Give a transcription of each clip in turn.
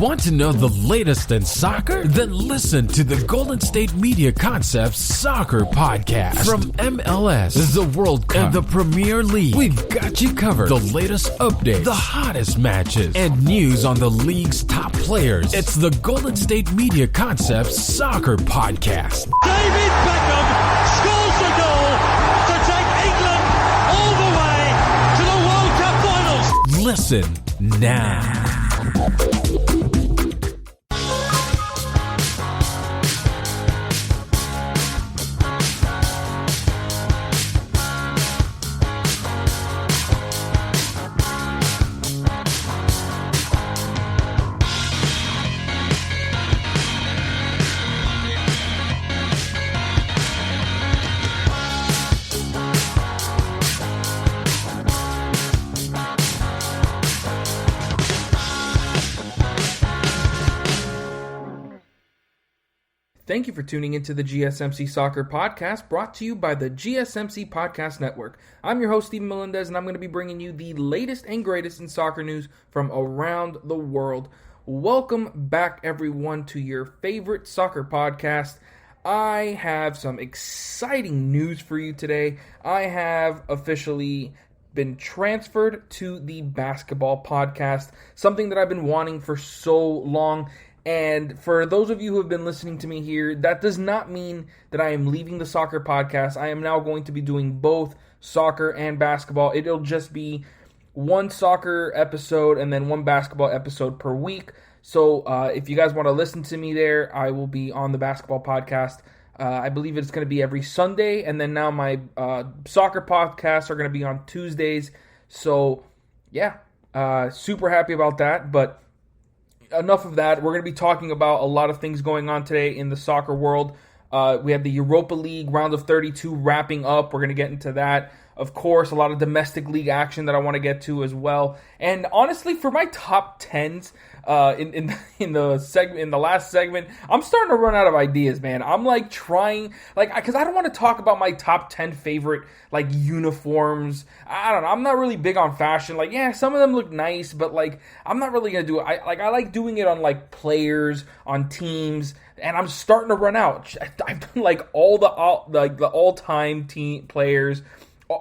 Want to know the latest in soccer? Then listen to the Golden State Media Concepts Soccer Podcast. From MLS, the World Cup, and the Premier League, we've got you covered. The latest updates, the hottest matches, and news on the league's top players. It's the Golden State Media Concepts Soccer Podcast. David Beckham scores a goal to take England all the way to the World Cup finals. Listen now. Thank you for tuning into the GSMC Soccer Podcast, brought to you by the GSMC Podcast Network. I'm your host, Steven Melendez, and I'm going to be bringing you the latest and greatest in soccer news from around the world. Welcome back, everyone, to your favorite soccer podcast. I have some exciting news for you today. I have officially been transferred to the basketball podcast, something that I've been wanting for so long. And for those of you who have been listening to me here, that does not mean that I am leaving the soccer podcast. I am now going to be doing both soccer and basketball. It'll just be one soccer episode and then one basketball episode per week. So if you guys want to listen to me there, I will be on the basketball podcast. I believe it's going to be every Sunday. And then now my soccer podcasts are going to be on Tuesdays. So yeah, super happy about that. But enough of that. We're going to be talking about a lot of things going on today in the soccer world. We have the Europa League round of 32 wrapping up. We're going to get into that. Of course, a lot of domestic league action that I want to get to as well. And honestly, for my top 10s in the last segment, I'm starting to run out of ideas, man. I'm trying, because I don't want to talk about my top 10 favorite uniforms. I don't know. I'm not really big on fashion. Yeah, some of them look nice, but I'm not really gonna do it. I like doing it on players, on teams, and I'm starting to run out. I've done all the all-time team players.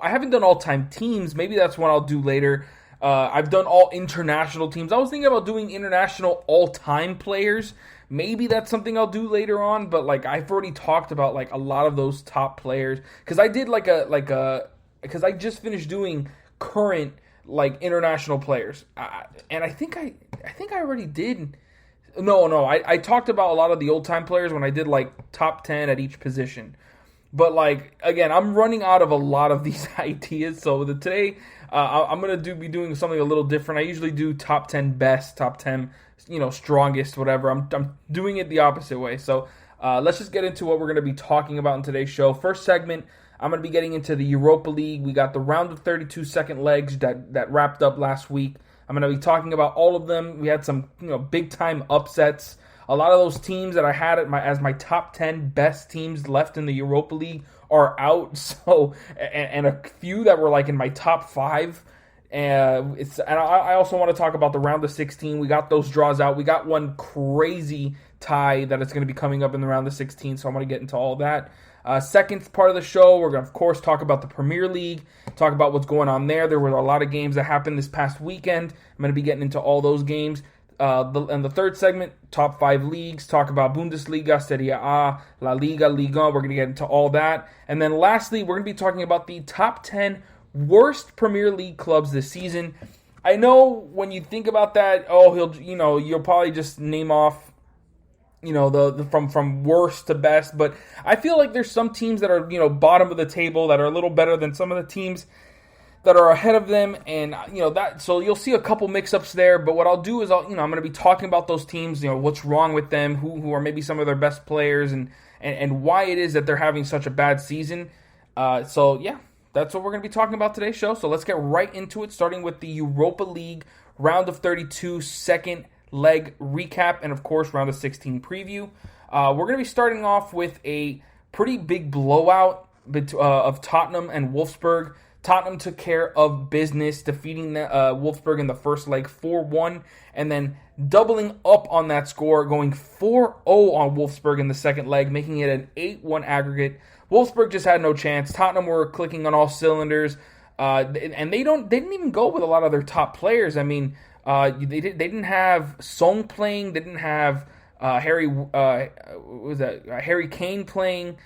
I haven't done all-time teams. Maybe that's what I'll do later. I've done all international teams. I was thinking about doing international all-time players. Maybe that's something I'll do later on. But I've already talked about a lot of those top players because I did because I just finished doing current international players, and I think I already did. No, I talked about a lot of the old-time players when I did top 10 at each position. But again, I'm running out of a lot of these ideas. So today, I'm gonna be doing something a little different. I usually do top 10 best, top 10, strongest, whatever. I'm doing it the opposite way. So let's just get into what we're gonna be talking about in today's show. First segment, I'm gonna be getting into the Europa League. We got the round of 32 second legs that wrapped up last week. I'm gonna be talking about all of them. We had some big time upsets. A lot of those teams that I had as my top 10 best teams left in the Europa League are out. So, and a few that were in my top 5. And I also want to talk about the round of 16. We got those draws out. We got one crazy tie that is going to be coming up in the round of 16. So I'm going to get into all that. Second part of the show, we're going to, of course, talk about the Premier League, talk about what's going on there. There were a lot of games that happened this past weekend. I'm going to be getting into all those games. And the third segment, top 5 leagues, talk about Bundesliga, Serie A, La Liga, Liga. We're going to get into all that. And then lastly, we're going to be talking about the top 10 worst Premier League clubs this season. I know when you think about that, you'll probably just name off, the from worst to best. But I feel like there's some teams that are, bottom of the table that are a little better than some of the teams that are ahead of them, and so you'll see a couple mix-ups there. But what I'll do is I'm going to be talking about those teams, what's wrong with them, who are maybe some of their best players, and why it is that they're having such a bad season. So yeah, that's what we're going to be talking about today's show. So let's get right into it, starting with the Europa League round of 32 second leg recap, and of course round of 16 preview. We're going to be starting off with a pretty big blowout of Tottenham and Wolfsburg. Tottenham took care of business, defeating Wolfsburg in the first leg 4-1, and then doubling up on that score, going 4-0 on Wolfsburg in the second leg, making it an 8-1 aggregate. Wolfsburg just had no chance. Tottenham were clicking on all cylinders, and they didn't even go with a lot of their top players. I mean, they didn't have Song playing, they didn't have Harry Kane playing,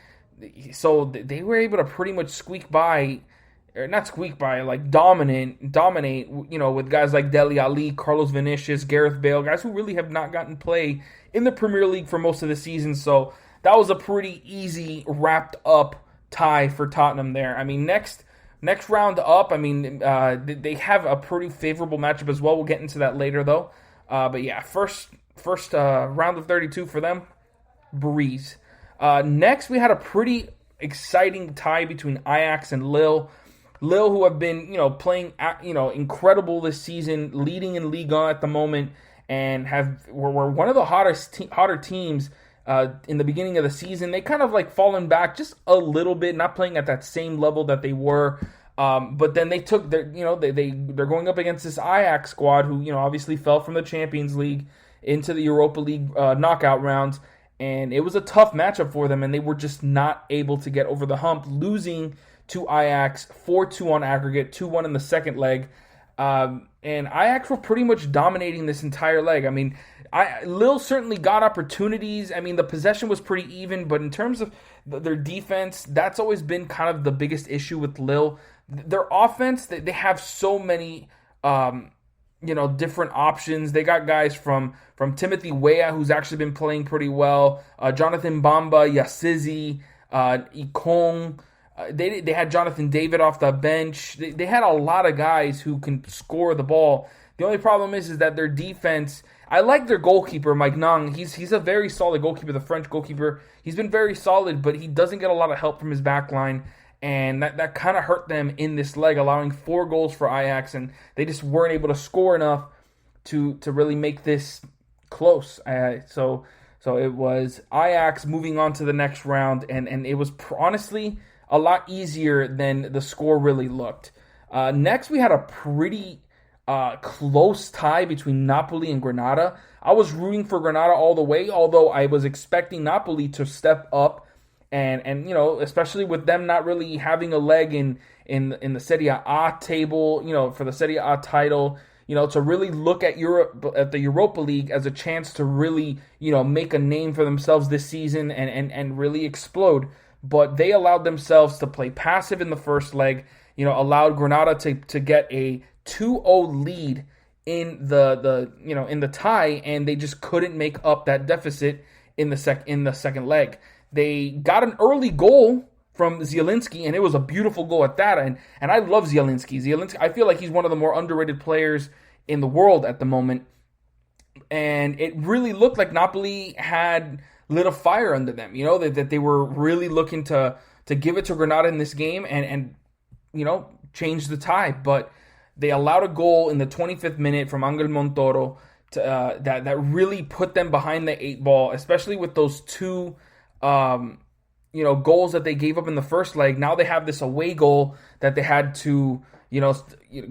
so they were able to pretty much dominate, with guys like Dele Alli, Carlos Vinicius, Gareth Bale, guys who really have not gotten play in the Premier League for most of the season. So that was a pretty easy wrapped up tie for Tottenham there. I mean, next round up, I mean, they have a pretty favorable matchup as well. We'll get into that later though. But yeah, first round of 32 for them, breeze. Next, we had a pretty exciting tie between Ajax and Lille. Lille, who have been, playing, incredible this season, leading in Ligue 1 at the moment, and were one of the hotter teams in the beginning of the season. They kind of fallen back just a little bit, not playing at that same level that they were. But then they took they're going up against this Ajax squad, who obviously fell from the Champions League into the Europa League knockout rounds. And it was a tough matchup for them, and they were just not able to get over the hump, losing to Ajax 4-2 on aggregate, 2-1 in the second leg. And Ajax were pretty much dominating this entire leg. I mean, Lille certainly got opportunities. I mean, the possession was pretty even, but in terms of their defense, that's always been kind of the biggest issue with Lille. Their offense, they have so many different options. They got guys from Timothy Weah, who's actually been playing pretty well, Jonathan Bamba, Yassizi, Ikong. They had Jonathan David off the bench. They had a lot of guys who can score the ball. The only problem is that their defense. I like their goalkeeper, Mike Nang. He's a very solid goalkeeper, the French goalkeeper. He's been very solid, but he doesn't get a lot of help from his back line. And that kind of hurt them in this leg, allowing 4 goals for Ajax, and they just weren't able to score enough to really make this close. So it was Ajax moving on to the next round, and it was honestly a lot easier than the score really looked. Next, we had a pretty close tie between Napoli and Granada. I was rooting for Granada all the way, although I was expecting Napoli to step up. And especially with them not really having a leg in the Serie A table, for the Serie A title, to really look at the Europa League as a chance to really, make a name for themselves this season and really explode. But they allowed themselves to play passive in the first leg, allowed Granada to get a 2-0 lead in the tie, and they just couldn't make up that deficit in the second leg. They got an early goal from Zielinski, and it was a beautiful goal at that. And I love Zielinski. I feel like he's one of the more underrated players in the world at the moment. And it really looked like Napoli had lit a fire under them. That they were really looking to give it to Granada in this game and change the tie. But they allowed a goal in the 25th minute from Angel Montoro that really put them behind the 8 ball, especially with those 2 goals that they gave up in the first leg. Now they have this away goal that they had to,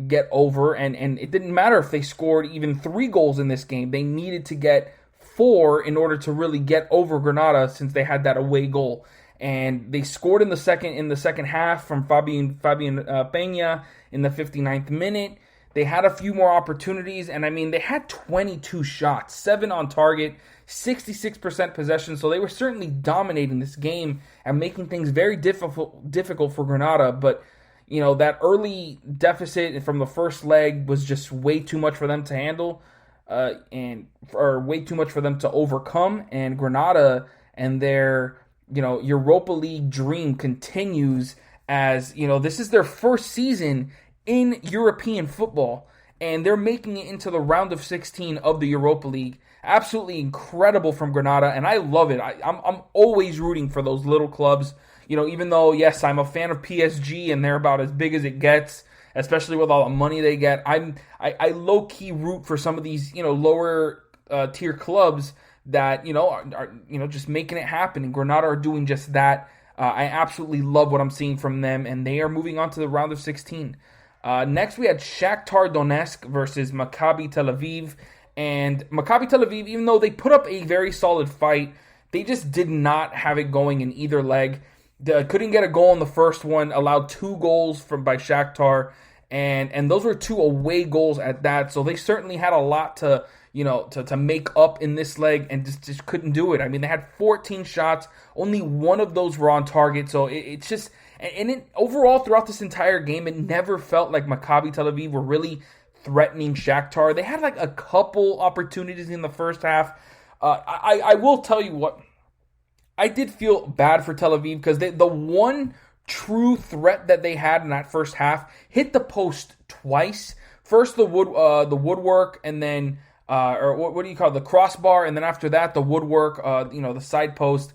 get over, and it didn't matter if they scored even 3 goals in this game. They needed to get 4 in order to really get over Granada, since they had that away goal. And they scored in the second half from Fabian Peña in the 59th minute. They had a few more opportunities, and I mean, they had 22 shots, 7 on target, 66% possession, so they were certainly dominating this game and making things very difficult for Granada. But, that early deficit from the first leg was just way too much for them to handle, or way too much for them to overcome. And Granada and their, Europa League dream continues as, this is their first season in European football, and they're making it into the round of 16 of the Europa League. Absolutely incredible from Granada, and I love it. I'm always rooting for those little clubs. Even though, yes, I'm a fan of PSG, and they're about as big as it gets, especially with all the money they get. I low-key root for some of these, lower tier clubs that, are just making it happen, and Granada are doing just that. I absolutely love what I'm seeing from them, and they are moving on to the round of 16. Next, we had Shakhtar Donetsk versus Maccabi Tel Aviv. And Maccabi Tel Aviv, even though they put up a very solid fight, they just did not have it going in either leg. Couldn't get a goal in the first one, allowed 2 goals by Shakhtar, and those were 2 away goals at that. So they certainly had a lot to make up in this leg, and just couldn't do it. I mean, they had 14 shots, only 1 of those were on target. So it's just, and overall throughout this entire game, it never felt like Maccabi Tel Aviv were really threatening Shakhtar. They had like a couple opportunities in the first half. I will tell you what, I did feel bad for Tel Aviv because the one true threat that they had in that first half hit the post twice. First the woodwork, and then or what do you call it, the crossbar, and then after that the woodwork, the side post,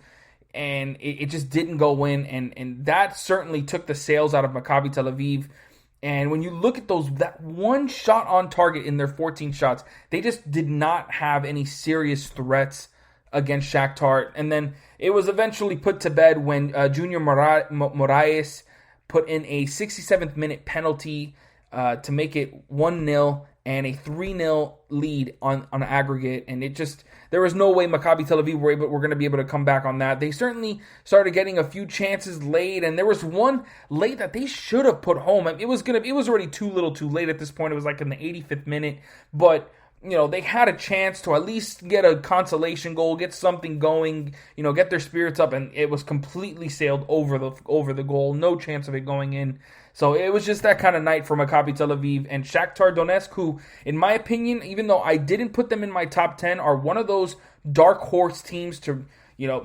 and it just didn't go in, and that certainly took the sails out of Maccabi Tel Aviv. And when you look at that one shot on target in their 14 shots, they just did not have any serious threats against Shakhtar. And then it was eventually put to bed when Junior Moraes put in a 67th minute penalty to make it 1-0 and a 3-0 lead on aggregate. And there was no way Maccabi Tel Aviv were going to be able to come back on that. They certainly started getting a few chances late, and there was one late that they should have put home. I mean, it was already too little too late at this point. It was like in the 85th minute, but they had a chance to at least get a consolation goal, get something going, get their spirits up, and it was completely sailed over the goal. No chance of it going in. So it was just that kind of night for Maccabi Tel Aviv. And Shakhtar Donetsk, who, in my opinion, even though I didn't put them in my top 10, are one of those dark horse teams to,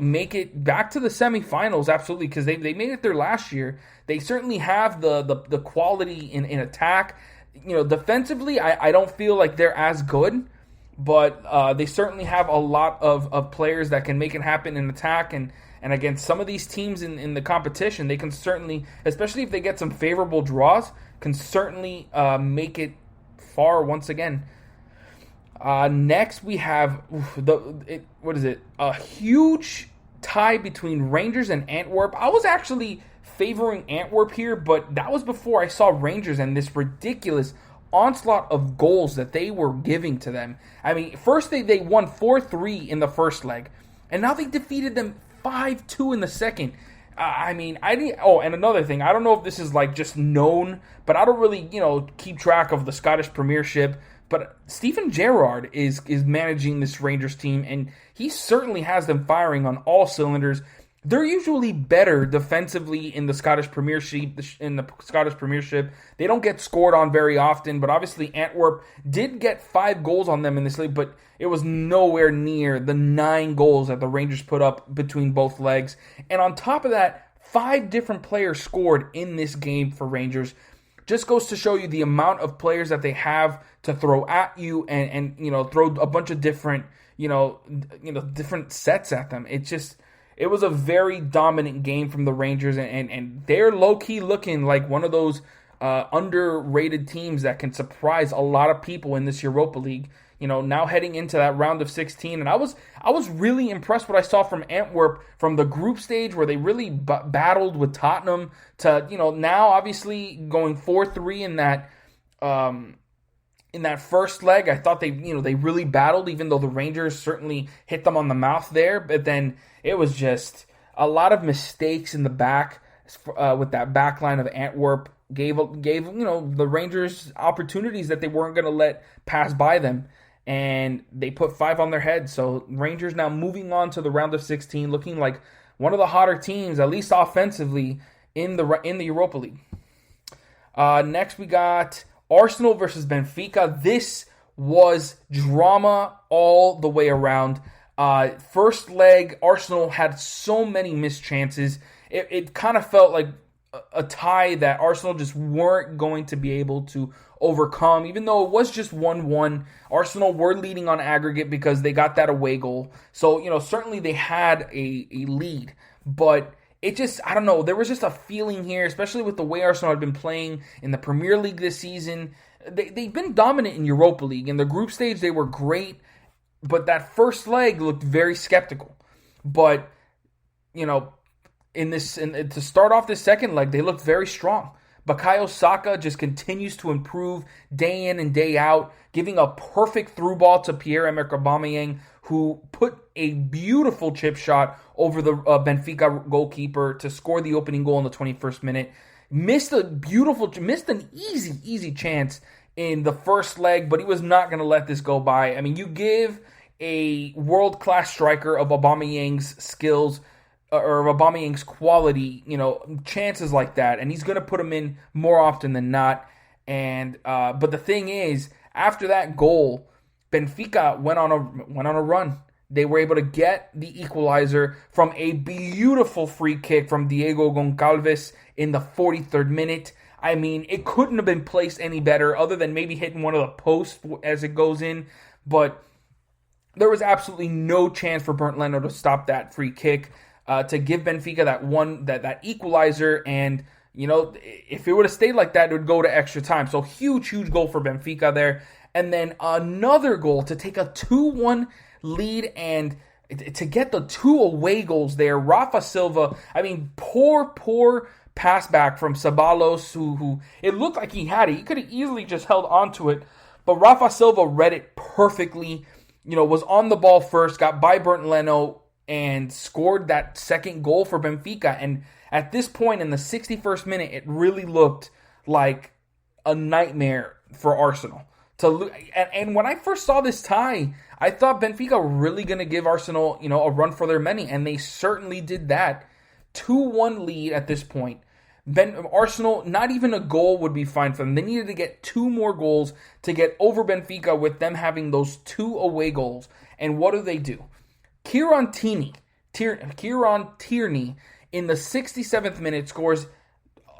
make it back to the semifinals, absolutely, because they made it there last year. They certainly have the quality in attack. Defensively, I don't feel like they're as good, but they certainly have a lot of players that can make it happen in attack, and against some of these teams in the competition, they can certainly, especially if they get some favorable draws, can certainly make it far once again. Next, we have a huge tie between Rangers and Antwerp. I was actually favoring Antwerp here, but that was before I saw Rangers and this ridiculous onslaught of goals that they were giving to them. I mean, first they won 4-3 in the first leg, and now they defeated them 5-2 in the second. And another thing, I don't know if this is like just known, but I don't really, keep track of the Scottish Premiership. But Stephen Gerrard is managing this Rangers team, and he certainly has them firing on all cylinders. They're usually better defensively in the Scottish Premiership. They don't get scored on very often, but obviously Antwerp did get 5 goals on them in this league, but it was nowhere near the 9 goals that the Rangers put up between both legs. And on top of that, 5 different players scored in this game for Rangers. Just goes to show you the amount of players that they have to throw at you and throw a bunch of different different sets at them. It was a very dominant game from the Rangers, and they're low-key looking like one of those underrated teams that can surprise a lot of people in this Europa League. Now heading into that round of 16, and I was really impressed what I saw from Antwerp from the group stage where they really battled with Tottenham to now obviously going 4-3 in that first leg. I thought they really battled, even though the Rangers certainly hit them on the mouth there. But then it was just a lot of mistakes in the back with that back line of Antwerp. Gave the Rangers opportunities that they weren't going to let pass by them, and they put 5 on their head. So Rangers now moving on to the round of 16, looking like one of the hotter teams, at least offensively, in the Europa League. Next we got Arsenal versus Benfica. This was drama all the way around. First leg, Arsenal had so many missed chances. It kind of felt like a tie that Arsenal just weren't going to be able to overcome, even though it was just 1-1. Arsenal were leading on aggregate because they got that away goal. So, certainly they had a lead, but it just, I don't know, there was just a feeling here, especially with the way Arsenal had been playing in the Premier League this season. They've been dominant in Europa League. In the group stage, they were great, but that first leg looked very skeptical. But, to start off this second leg, they looked very strong. Bukayo Saka just continues to improve day in and day out, giving a perfect through ball to Pierre-Emerick Aubameyang, who put a beautiful chip shot over the Benfica goalkeeper to score the opening goal in the 21st minute. Missed an easy chance in the first leg, but he was not going to let this go by. I mean, you give a world-class striker of Aubameyang's skills or of Aubameyang's quality, chances like that, and he's going to put them in more often than not. And but the thing is, after that goal, Benfica went on a run. They were able to get the equalizer from a beautiful free kick from Diego Goncalves in the 43rd minute. I mean, it couldn't have been placed any better other than maybe hitting one of the posts as it goes in. But there was absolutely no chance for Bernd Leno to stop that free kick, to give Benfica that equalizer. And, if it would have stayed like that, it would go to extra time. So huge goal for Benfica there. And then another goal to take a 2-1 lead and to get the 2 away goals there. Rafa Silva, I mean, poor pass back from Ceballos, who it looked like he had it. He could have easily just held onto it, but Rafa Silva read it perfectly, was on the ball first, got by Bernd Leno, and scored that second goal for Benfica. And at this point in the 61st minute, it really looked like a nightmare for Arsenal. And when I first saw this tie, I thought Benfica were really going to give Arsenal, a run for their money, and they certainly did that. 2-1 lead at this point. Arsenal, not even a goal would be fine for them. They needed to get 2 more goals to get over Benfica with them having those 2 away goals. And what do? Kieran Tierney in the 67th minute scores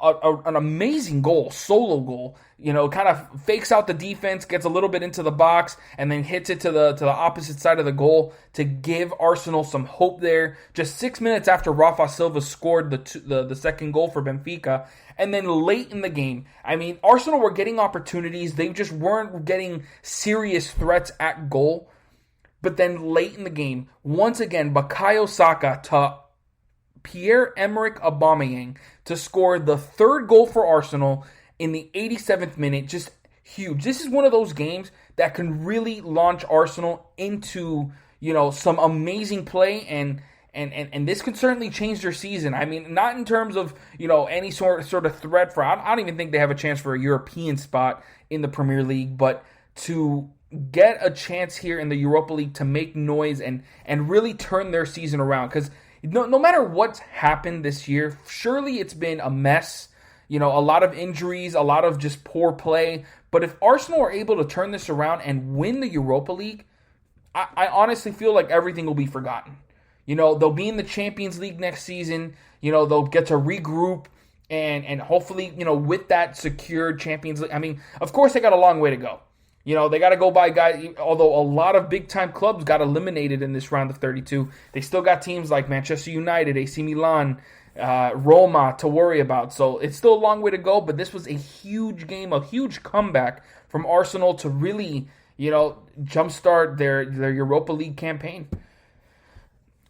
an amazing goal, solo goal. Kind of fakes out the defense, gets a little bit into the box, and then hits it to the opposite side of the goal to give Arsenal some hope there. Just 6 minutes after Rafa Silva scored the second goal for Benfica. And then late in the game, I mean, Arsenal were getting opportunities. They just weren't getting serious threats at goal. But then late in the game, once again, Bukayo Saka to Pierre-Emerick Aubameyang to score the 3rd goal for Arsenal in the 87th minute. Just huge. This is one of those games that can really launch Arsenal into, some amazing play, and this could certainly change their season. I mean, not in terms of, any sort of threat for, I don't even think they have a chance for a European spot in the Premier League, but to get a chance here in the Europa League to make noise and really turn their season around. Because no matter what's happened this year, surely it's been a mess. A lot of injuries, a lot of just poor play. But if Arsenal are able to turn this around and win the Europa League, I honestly feel like everything will be forgotten. They'll be in the Champions League next season. They'll get to regroup and hopefully, with that secured Champions League. I mean, of course, they got a long way to go. They got to go by guys, although a lot of big-time clubs got eliminated in this round of 32. They still got teams like Manchester United, AC Milan, Roma to worry about. So it's still a long way to go, but this was a huge game, a huge comeback from Arsenal to really, jumpstart their Europa League campaign.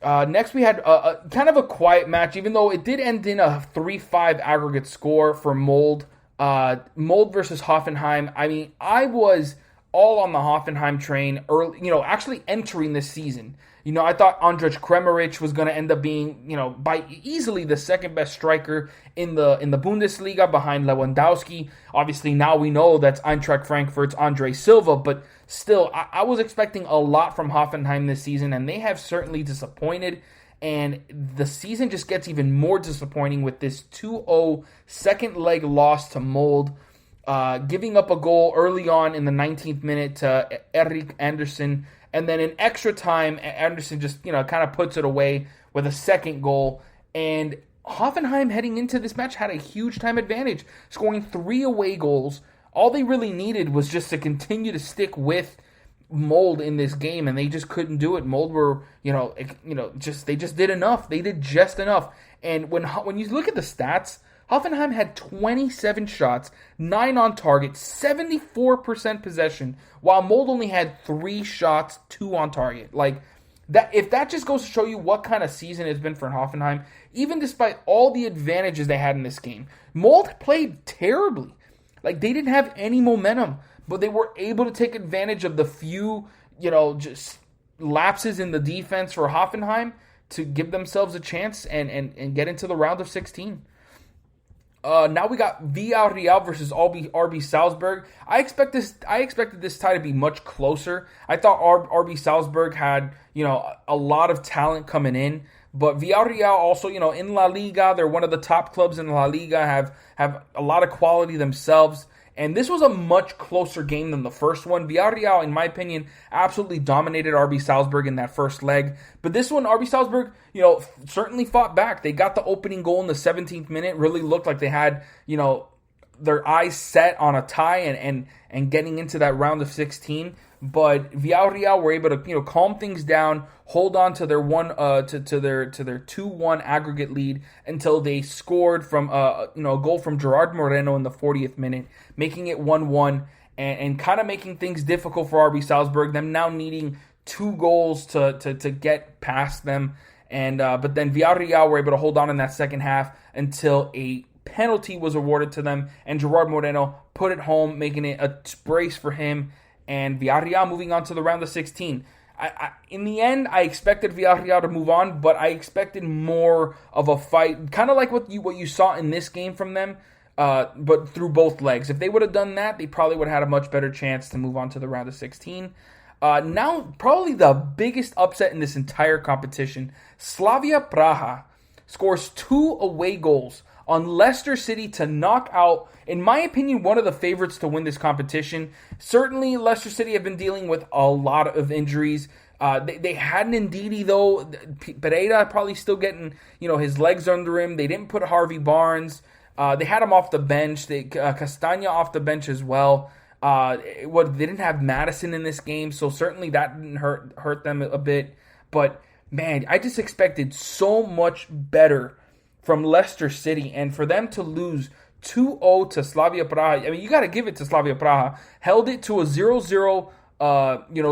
Next, we had a kind of a quiet match, even though it did end in a 3-5 aggregate score for Molde. Molde versus Hoffenheim. I mean, I was all on the Hoffenheim train early, actually entering this season. I thought Andrej Kramaric was going to end up being, by easily the second best striker in the Bundesliga behind Lewandowski. Obviously, now we know that's Eintracht Frankfurt's Andre Silva, but still, I was expecting a lot from Hoffenheim this season, and they have certainly disappointed. And the season just gets even more disappointing with this 2-0 second leg loss to Molde, giving up a goal early on in the 19th minute to Erik Andersen. And then in extra time, Andersen just, kind of puts it away with a second goal. And Hoffenheim heading into this match had a huge time advantage, scoring 3 away goals. All they really needed was just to continue to stick with Molde in this game, and they just couldn't do it. Molde were, they just did enough. They did just enough. And when you look at the stats, Hoffenheim had 27 shots, 9 on target, 74% possession, while Molde only had 3 shots, 2 on target. Like, if that just goes to show you what kind of season it's been for Hoffenheim, even despite all the advantages they had in this game, Molde played terribly. Like, they didn't have any momentum, but they were able to take advantage of the few, just lapses in the defense for Hoffenheim to give themselves a chance and get into the round of 16. Now we got Villarreal versus RB Salzburg. I expected this tie to be much closer. I thought RB Salzburg had, a lot of talent coming in, but Villarreal also, in La Liga, they're one of the top clubs in La Liga, have a lot of quality themselves. And this was a much closer game than the first one. Villarreal, in my opinion, absolutely dominated RB Salzburg in that first leg. But this one, RB Salzburg, certainly fought back. They got the opening goal in the 17th minute. Really looked like they had, their eyes set on a tie and getting into that round of 16. But Villarreal were able to, calm things down, hold on to their to their 2-1 aggregate lead until they scored from a goal from Gerard Moreno in the 40th minute, making it 1-1 and kind of making things difficult for RB Salzburg. Them now needing 2 goals to get past them, and but then Villarreal were able to hold on in that second half until a penalty was awarded to them, and Gerard Moreno put it home, making it a brace for him. And Villarreal moving on to the round of 16. In the end, I expected Villarreal to move on, but I expected more of a fight, kind of like what you saw in this game from them, but through both legs. If they would have done that, they probably would have had a much better chance to move on to the round of 16. Now, probably the biggest upset in this entire competition, Slavia Praha scores 2 away goals on Leicester City to knock out, in my opinion, one of the favorites to win this competition. Certainly, Leicester City have been dealing with a lot of injuries. They had an Ndidi, though. Pereira probably still getting, his legs under him. They didn't put Harvey Barnes. They had him off the bench. Castagna off the bench as well. They didn't have Madison in this game, so certainly that didn't hurt them a bit. But, man, I just expected so much better from Leicester City, and for them to lose 2-0 to Slavia Praha. I mean, you got to give it to Slavia Praha. Held it to a 0-0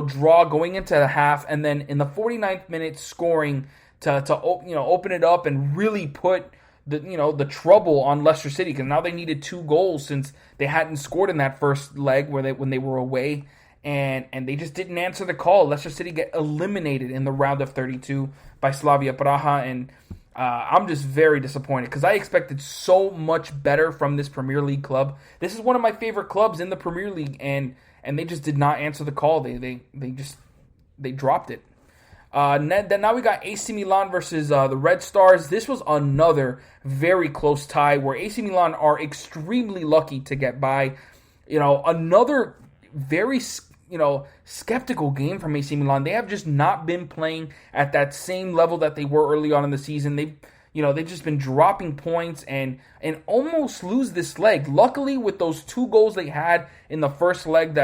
draw going into the half, and then in the 49th minute scoring to open it up and really put the trouble on Leicester City, because now they needed 2 goals since they hadn't scored in that first leg when they were away, and they just didn't answer the call. Leicester City get eliminated in the round of 32 by Slavia Praha, and I'm just very disappointed because I expected so much better from this Premier League club. This is one of my favorite clubs in the Premier League, and they just did not answer the call. They dropped it. Then now we got AC Milan versus the Red Stars. This was another very close tie where AC Milan are extremely lucky to get by. Another very skeptical game from AC Milan. They have just not been playing at that same level that they were early on in the season. They've just been dropping points and almost lose this leg. Luckily, with those 2 goals they had in the first leg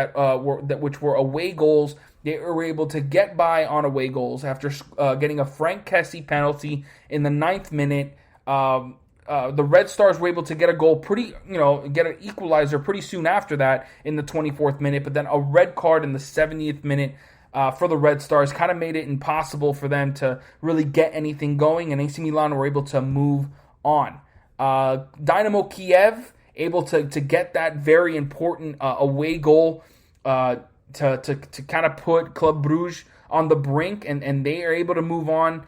which were away goals, they were able to get by on away goals after getting a Frank Kessie penalty in the 9th minute. The Red Stars were able to get a goal get an equalizer pretty soon after that in the 24th minute, but then a red card in the 70th minute for the Red Stars kind of made it impossible for them to really get anything going, and AC Milan were able to move on. Dynamo Kiev able to get that very important away goal to kind of put Club Brugge on the brink, and they are able to move on.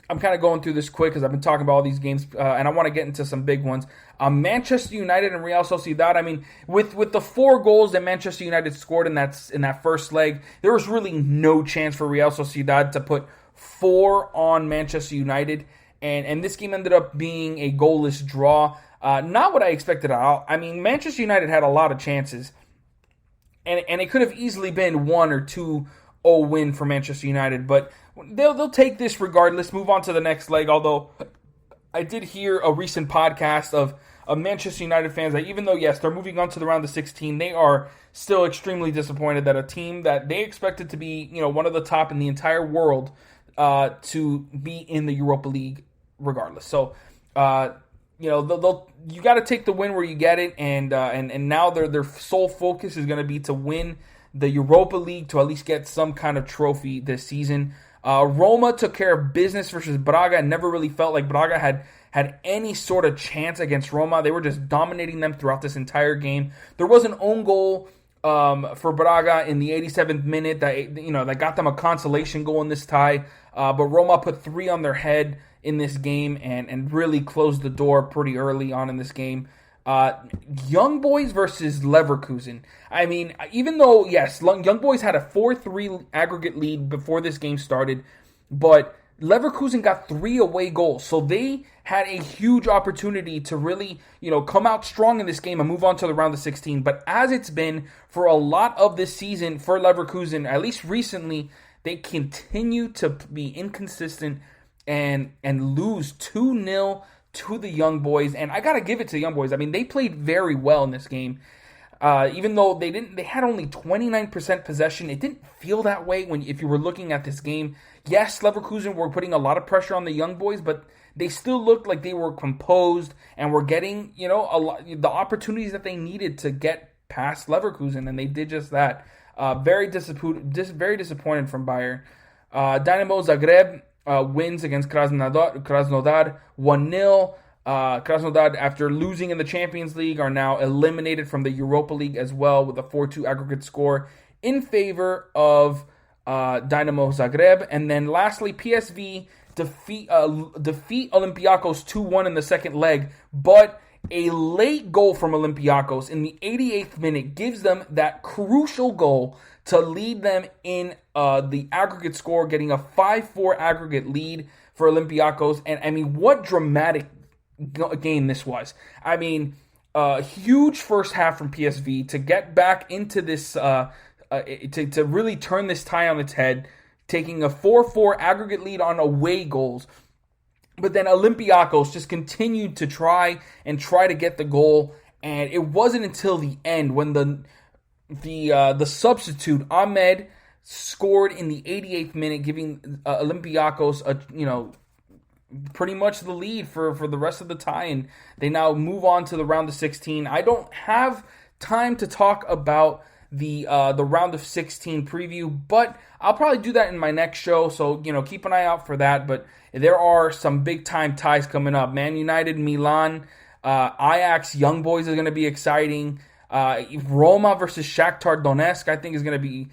I'm kind of going through this quick because I've been talking about all these games, and I want to get into some big ones. Manchester United and Real Sociedad. I mean, with the 4 goals that Manchester United scored in that first leg, there was really no chance for Real Sociedad to put 4 on Manchester United, and this game ended up being a goalless draw. Not what I expected at all. I mean, Manchester United had a lot of chances, and it could have easily been 1 or 2-0 win for Manchester United, but they'll take this regardless, move on to the next leg, although I did hear a recent podcast of Manchester United fans that even though, yes, they're moving on to the round of 16, they are still extremely disappointed that a team that they expected to be, one of the top in the entire world to be in the Europa League regardless. So, you got to take the win where you get it, and now their sole focus is going to be to win the Europa League to at least get some kind of trophy this season. Roma took care of business versus Braga. It never really felt like Braga had any sort of chance against Roma. They were just dominating them throughout this entire game. There was an own goal for Braga in the 87th minute that got them a consolation goal in this tie. But Roma put 3 on their head in this game and really closed the door pretty early on in this game. Young Boys versus Leverkusen. I mean, even though, yes, Young Boys had a 4-3 aggregate lead before this game started, but Leverkusen got 3 away goals. So they had a huge opportunity to really, come out strong in this game and move on to the round of 16. But as it's been for a lot of this season for Leverkusen, at least recently, they continue to be inconsistent and lose 2-0 to the Young Boys. And I got to give it to the Young Boys. I mean, they played very well in this game. Even though they had only 29% possession, it didn't feel that way if you were looking at this game. Yes, Leverkusen were putting a lot of pressure on the Young Boys, but they still looked like they were composed and were getting, the opportunities that they needed to get past Leverkusen, and they did just that. Very disappointed from Bayern. Dynamo Zagreb wins against Krasnodar 1-0. Krasnodar, after losing in the Champions League, are now eliminated from the Europa League as well with a 4-2 aggregate score in favor of Dynamo Zagreb. And then lastly, PSV defeat Olympiacos 2-1 in the second leg, but a late goal from Olympiacos in the 88th minute gives them that crucial goal to lead them in the aggregate score, getting a 5-4 aggregate lead for Olympiacos. And I mean, what dramatic game this was. I mean, huge first half from PSV to get back into this, to really turn this tie on its head, taking a 4-4 aggregate lead on away goals. But then Olympiacos just continued to try to get the goal, and it wasn't until the end when the substitute Ahmed scored in the 88th minute, giving Olympiacos pretty much the lead for the rest of the tie, and they now move on to the round of 16. I don't have time to talk about the round of 16 preview, but I'll probably do that in my next show, so keep an eye out for that. But there are some big time ties coming up. Man United, Milan, Ajax, Young Boys is going to be exciting. Roma versus Shakhtar Donetsk, I think, is going to be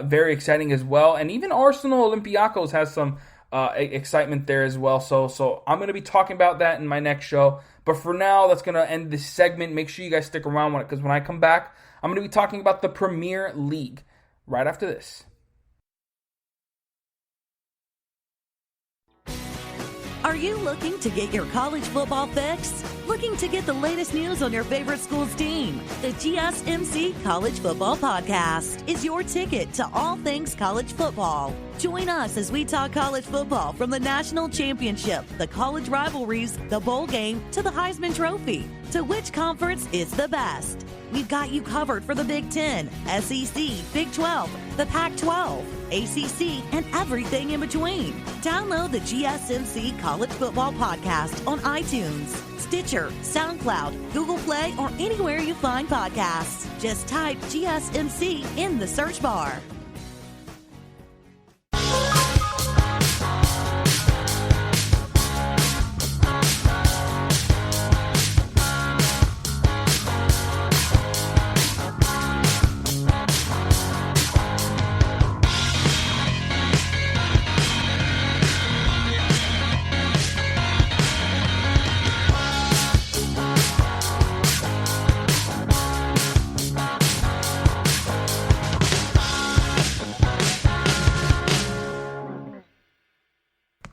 very exciting as well. And even Arsenal Olympiacos has some excitement there as well. So I'm going to be talking about that in my next show. But for now, that's going to end this segment. Make sure you guys stick around because when I come back, I'm going to be talking about the Premier League right after this. Are you looking to get your college football fix? Looking to get the latest news on your favorite school's team? The GSMC College Football Podcast is your ticket to all things college football. Join us as we talk college football from the national championship, the college rivalries, the bowl game, to the Heisman Trophy. To which conference is the best? We've got you covered for the Big Ten, SEC, Big 12, the Pac-12, ACC, and everything in between. Download the GSMC College Football Podcast on iTunes, Stitcher, SoundCloud, Google Play, or anywhere you find podcasts. Just type GSMC in the search bar.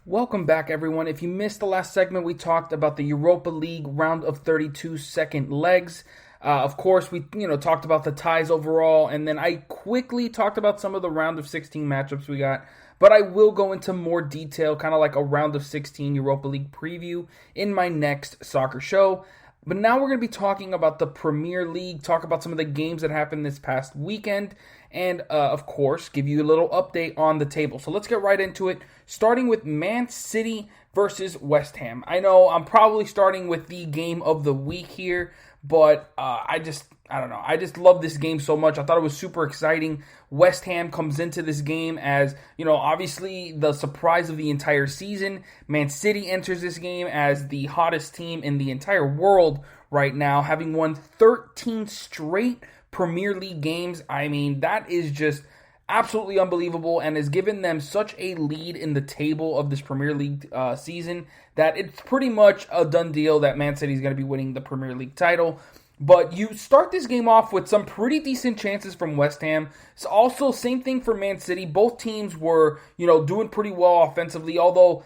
Welcome back, everyone. If you missed the last segment, we talked about the Europa League round of 32 second legs. Of course, we talked about the ties overall, and then I quickly talked about some of the round of 16 matchups we got. But I will go into more detail, kind of like a round of 16 Europa League preview in my next soccer show. But now we're going to be talking about the Premier League, talk about some of the games that happened this past weekend, and, of course, give you a little update on the table. So let's get right into it, starting with Man City versus West Ham. I know I'm probably starting with the game of the week here, But I don't know. I just love this game so much. I thought it was super exciting. West Ham comes into this game as, obviously the surprise of the entire season. Man City enters this game as the hottest team in the entire world right now, having won 13 straight Premier League games. I mean, that is just absolutely unbelievable and has given them such a lead in the table of this Premier League season that it's pretty much a done deal that Man City is going to be winning the Premier League title. But you start this game off with some pretty decent chances from West Ham. It's also same thing for Man City. Both teams were, doing pretty well offensively, although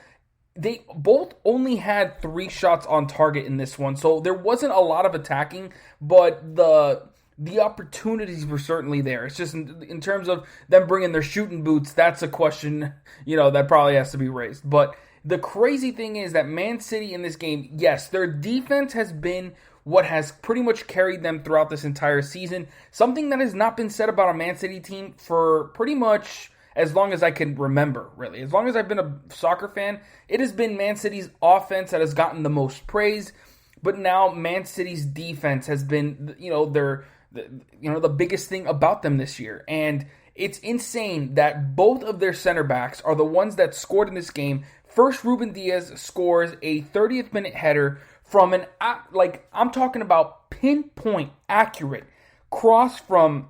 they both only had 3 shots on target in this one. So there wasn't a lot of attacking, but the opportunities were certainly there. It's just in terms of them bringing their shooting boots, that's a question, that probably has to be raised. But the crazy thing is that Man City in this game, yes, their defense has been what has pretty much carried them throughout this entire season. Something that has not been said about a Man City team for pretty much as long as I can remember, really. As long as I've been a soccer fan, it has been Man City's offense that has gotten the most praise. But now Man City's defense has been, the biggest thing about them this year. And it's insane that both of their center backs are the ones that scored in this game. First, Ruben Diaz scores a 30th minute header from I'm talking about pinpoint accurate cross from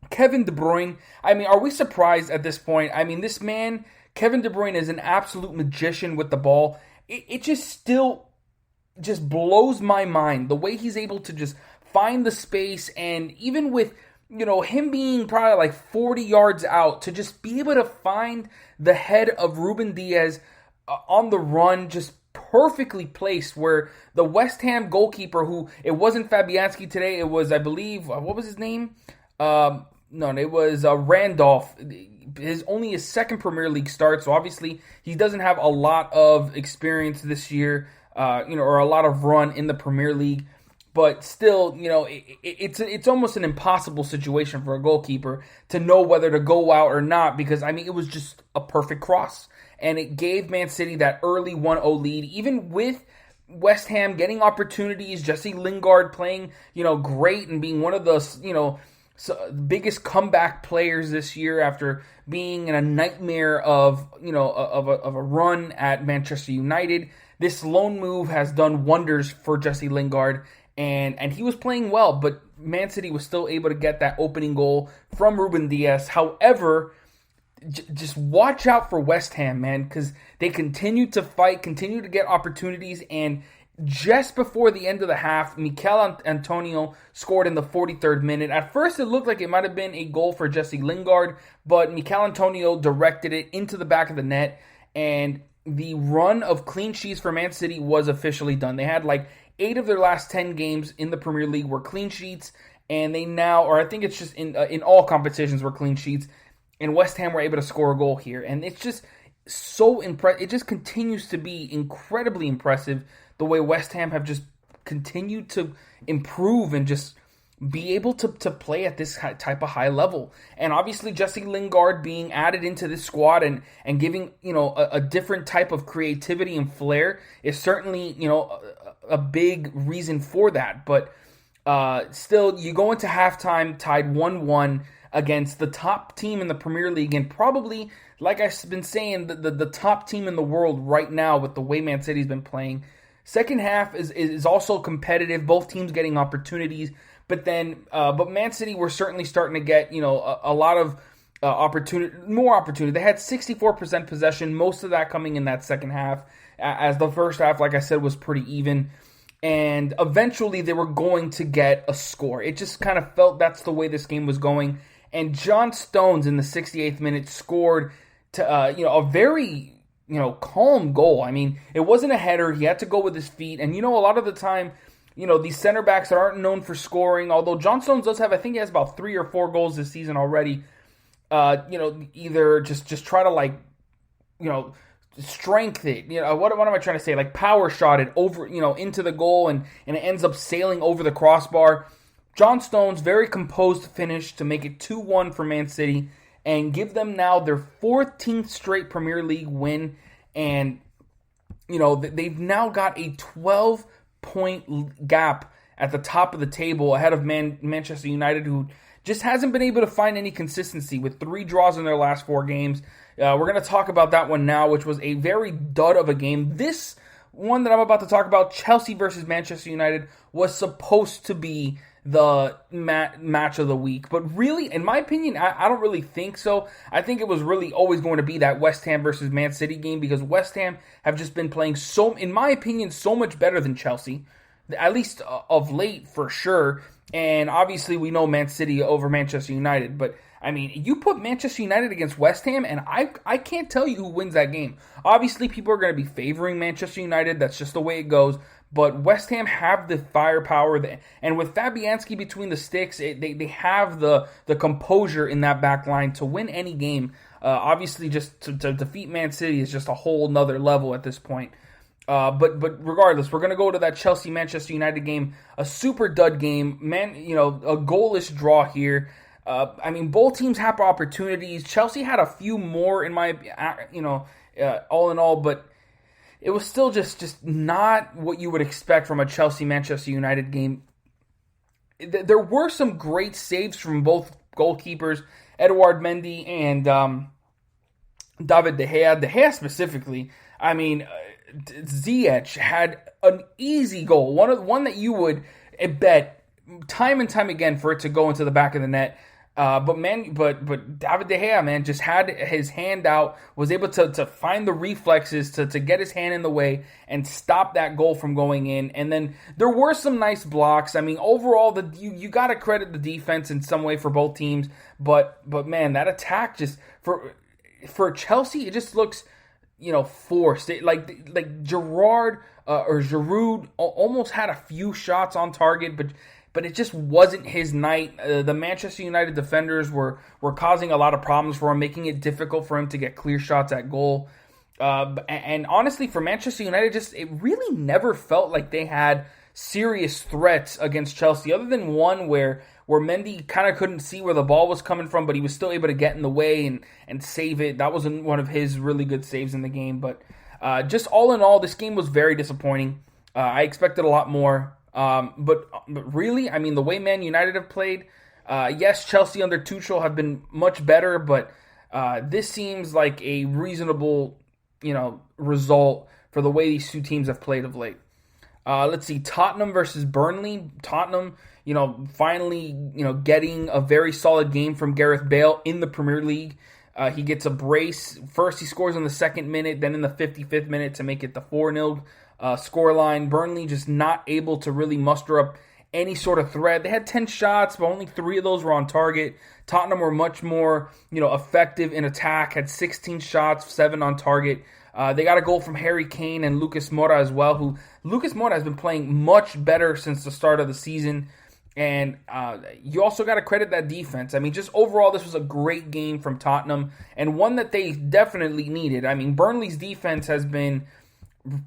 Kevin De Bruyne. I mean, are we surprised at this point? I mean, this man, Kevin De Bruyne, is an absolute magician with the ball. It just still just blows my mind the way he's able to just find the space, and even with him being probably like 40 yards out, to just be able to find the head of Ruben Diaz on the run, just perfectly placed, where the West Ham goalkeeper, who it wasn't Fabianski today, it was, I believe, what was his name? It was Randolph. Only his second Premier League start, so obviously he doesn't have a lot of experience this year, or a lot of run in the Premier League. But still, it's almost an impossible situation for a goalkeeper to know whether to go out or not, because, I mean, it was just a perfect cross. And it gave Man City that early 1-0 lead, even with West Ham getting opportunities, Jesse Lingard playing, great and being one of the, biggest comeback players this year after being in a nightmare of a run at Manchester United. This loan move has done wonders for Jesse Lingard. And he was playing well, but Man City was still able to get that opening goal from Ruben Diaz. However, just watch out for West Ham, man, because they continue to fight, continue to get opportunities, and just before the end of the half, Mikel Antonio scored in the 43rd minute. At first, it looked like it might have been a goal for Jesse Lingard, but Mikel Antonio directed it into the back of the net, and the run of clean sheets for Man City was officially done. They had 8 of their last 10 games in the Premier League were clean sheets, and they now, or I think it's just in all competitions, were clean sheets, and West Ham were able to score a goal here. And it's just so impressive. It just continues to be incredibly impressive the way West Ham have just continued to improve and just be able to play at this type of high level. And obviously Jesse Lingard being added into this squad and giving, a different type of creativity and flair is certainly, a big reason for that. But still, you go into halftime tied 1-1 against the top team in the Premier League, and probably, like I've been saying, the top team in the world right now with the way Man City's been playing. Second half is also competitive, both teams getting opportunities, but Man City were certainly starting to get, a lot of more opportunity. They had 64% possession, most of that coming in that second half, as the first half, like I said, was pretty even. And eventually they were going to get a score. It just kind of felt that's the way this game was going. And John Stones in the 68th minute scored to a very calm goal. I mean, it wasn't a header. He had to go with his feet. And a lot of the time, these center backs that aren't known for scoring, although John Stones does have, I think he has about 3 or 4 goals this season already. Either just try to strength it. What am I trying to say? Power shot it over, into the goal, and it ends up sailing over the crossbar. John Stones, very composed finish to make it 2-1 for Man City and give them now their 14th straight Premier League win. And, they've now got a 12-point gap at the top of the table ahead of Manchester United, who just hasn't been able to find any consistency with 3 draws in their last 4 games. We're going to talk about that one now, which was a very dud of a game. This one that I'm about to talk about, Chelsea versus Manchester United, was supposed to be the match of the week. But really, in my opinion, I don't really think so. I think it was really always going to be that West Ham versus Man City game, because West Ham have just been playing in my opinion, so much better than Chelsea, at least of late for sure. And obviously we know Man City over Manchester United, but I mean, you put Manchester United against West Ham, and I can't tell you who wins that game. Obviously, people are going to be favoring Manchester United. That's just the way it goes. But West Ham have the firepower, and with Fabianski between the sticks, they have the composure in that back line to win any game. Obviously, just to defeat Man City is just a whole nother level at this point. But regardless, we're going to go to that Chelsea-Manchester United game, a super dud game. A goalless draw here. I mean, both teams have opportunities. Chelsea had a few more in my, all in all, but it was still just not what you would expect from a Chelsea-Manchester United game. There were some great saves from both goalkeepers, Edouard Mendy and David De Gea. De Gea specifically, I mean, Ziyech had an easy goal, one that you would bet time and time again for it to go into the back of the net. But David De Gea, man, just had his hand out, was able to find the reflexes to get his hand in the way and stop that goal from going in. And then there were some nice blocks. I mean, overall, you got to credit the defense in some way for both teams. But man, that attack just for Chelsea, it just looks, forced. Like Giroud almost had a few shots on target, but it just wasn't his night. The Manchester United defenders were causing a lot of problems for him, making it difficult for him to get clear shots at goal. And honestly, for Manchester United, it really never felt like they had serious threats against Chelsea, other than one where Mendy kind of couldn't see where the ball was coming from, but he was still able to get in the way and save it. That was one of his really good saves in the game. But just all in all, this game was very disappointing. I expected a lot more. But really, I mean, the way Man United have played, yes, Chelsea under Tuchel have been much better, but this seems like a reasonable, result for the way these two teams have played of late. Let's see, Tottenham versus Burnley. Tottenham, finally, getting a very solid game from Gareth Bale in the Premier League. He gets a brace. First, he scores in the 2nd minute, then in the 55th minute to make it the 4-0 scoreline. Burnley just not able to really muster up any sort of threat. They had 10 shots, but only 3 of those were on target. Tottenham were much more, effective in attack, had 16 shots, 7 on target. They got a goal from Harry Kane and Lucas Moura as well, who Lucas Moura has been playing much better since the start of the season. And you also got to credit that defense. I mean, just overall, this was a great game from Tottenham, and one that they definitely needed. I mean, Burnley's defense has been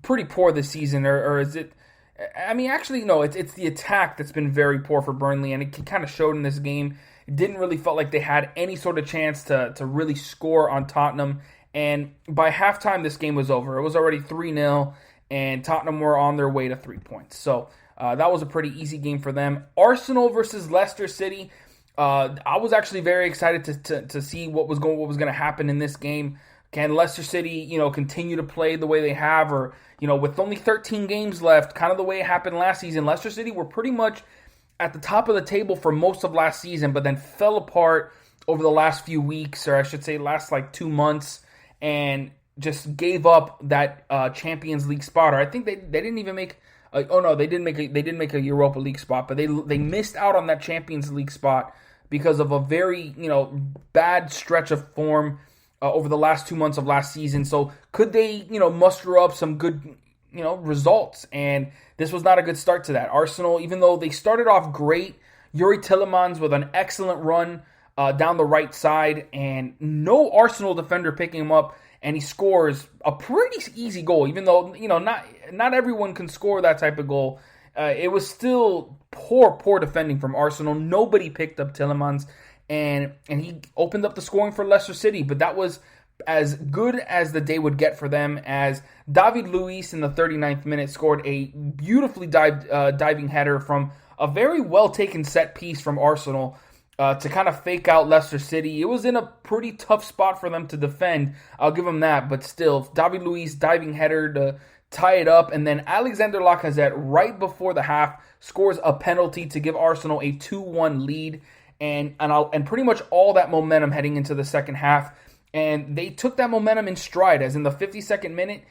pretty poor this season, or is it? I mean, actually, no, it's the attack that's been very poor for Burnley, and it kind of showed in this game. It didn't really felt like they had any sort of chance to really score on Tottenham, and by halftime, this game was over. It was already 3-0, and Tottenham were on their way to 3 points. So that was a pretty easy game for them. Arsenal versus Leicester City. I was actually very excited to see what was going to happen in this game. Can Leicester City, continue to play the way they have, or, with only 13 games left, kind of the way it happened last season? Leicester City were pretty much at the top of the table for most of last season, but then fell apart over the last few weeks, or I should say last 2 months, and just gave up that Champions League spot. Or I think they didn't even make. They did make a Europa League spot, but they missed out on that Champions League spot because of a very bad stretch of form over the last 2 months of last season. So could they, muster up some good, results? And this was not a good start to that. Arsenal, even though they started off great, Yuri Tillemans with an excellent run down the right side, and no Arsenal defender picking him up, and he scores a pretty easy goal, even though, not everyone can score that type of goal. It was still poor defending from Arsenal. Nobody picked up Tillemans, and he opened up the scoring for Leicester City, but that was as good as the day would get for them, as David Luiz in the 39th minute scored a beautifully diving header from a very well taken set piece from Arsenal to kind of fake out Leicester City. It was in a pretty tough spot for them to defend. I'll give them that, but still, David Luiz diving header to tie it up, and then Alexander Lacazette right before the half scores a penalty to give Arsenal a 2-1 lead, and pretty much all that momentum heading into the second half. And they took that momentum in stride, as in the 52nd minute,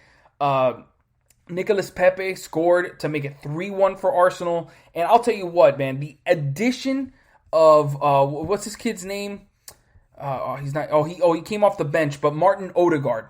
Nicolas Pepe scored to make it 3-1 for Arsenal. And I'll tell you what, man, the addition of what's his kid's name? He came off the bench, but Martin Odegaard,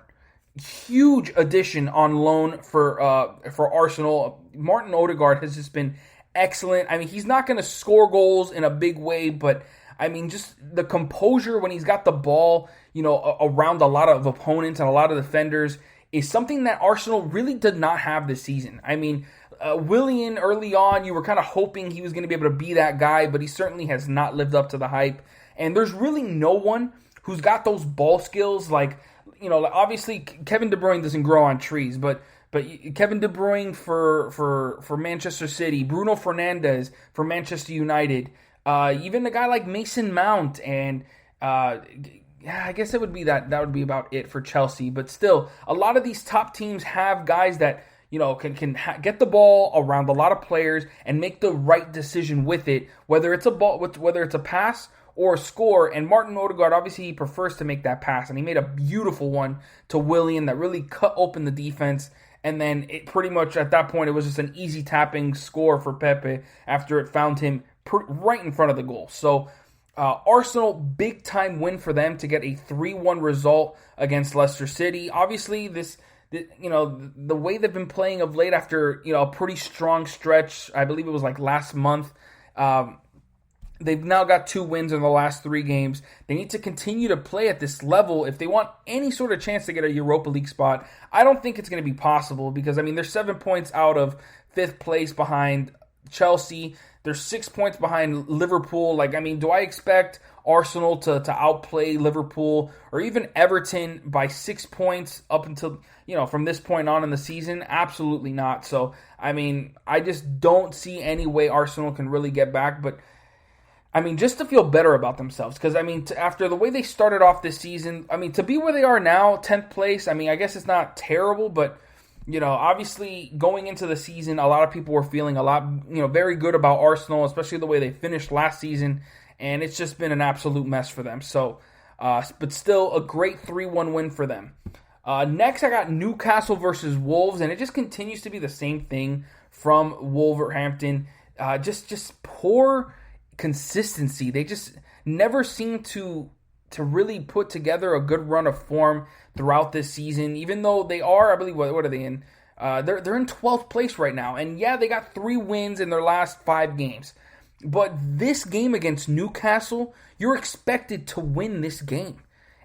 huge addition on loan for Arsenal. Martin Odegaard has just been excellent. I mean, he's not going to score goals in a big way, but I mean, just the composure when he's got the ball, around a lot of opponents and a lot of defenders is something that Arsenal really did not have this season. I mean, Willian early on, you were kind of hoping he was going to be able to be that guy, but he certainly has not lived up to the hype. And there's really no one who's got those ball skills like, obviously Kevin De Bruyne doesn't grow on trees, but Kevin De Bruyne for Manchester City, Bruno Fernandes for Manchester United, even a guy like Mason Mount, and I guess it would be that would be about it for Chelsea. But still, a lot of these top teams have guys that can get the ball around a lot of players and make the right decision with it, whether it's a pass or a score. And Martin Odegaard, obviously, he prefers to make that pass, and he made a beautiful one to Willian that really cut open the defense. And then it pretty much at that point, it was just an easy tapping score for Pepe after it found him right in front of the goal. So Arsenal, big time win for them to get a 3-1 result against Leicester City. Obviously, the way they've been playing of late after a pretty strong stretch, I believe it was like last month. They've now got 2 wins in the last 3 games. They need to continue to play at this level if they want any sort of chance to get a Europa League spot. I don't think it's going to be possible because, they're 7 points out of 5th place behind Chelsea. They're 6 points behind Liverpool. Do I expect Arsenal to outplay Liverpool or even Everton by 6 points up until, from this point on in the season? Absolutely not. So, I just don't see any way Arsenal can really get back. But just to feel better about themselves. Because, after the way they started off this season, to be where they are now, 10th place, I guess it's not terrible. But, obviously going into the season, a lot of people were feeling very good about Arsenal, especially the way they finished last season. And it's just been an absolute mess for them. So, but still a great 3-1 win for them. Next, I got Newcastle versus Wolves. And it just continues to be the same thing from Wolverhampton. Just poor consistency. They just never seem to really put together a good run of form throughout this season, even though they are, I believe, what are they in? They're in 12th place right now. And yeah, they got 3 wins in their last 5 games. But this game against Newcastle, you're expected to win this game.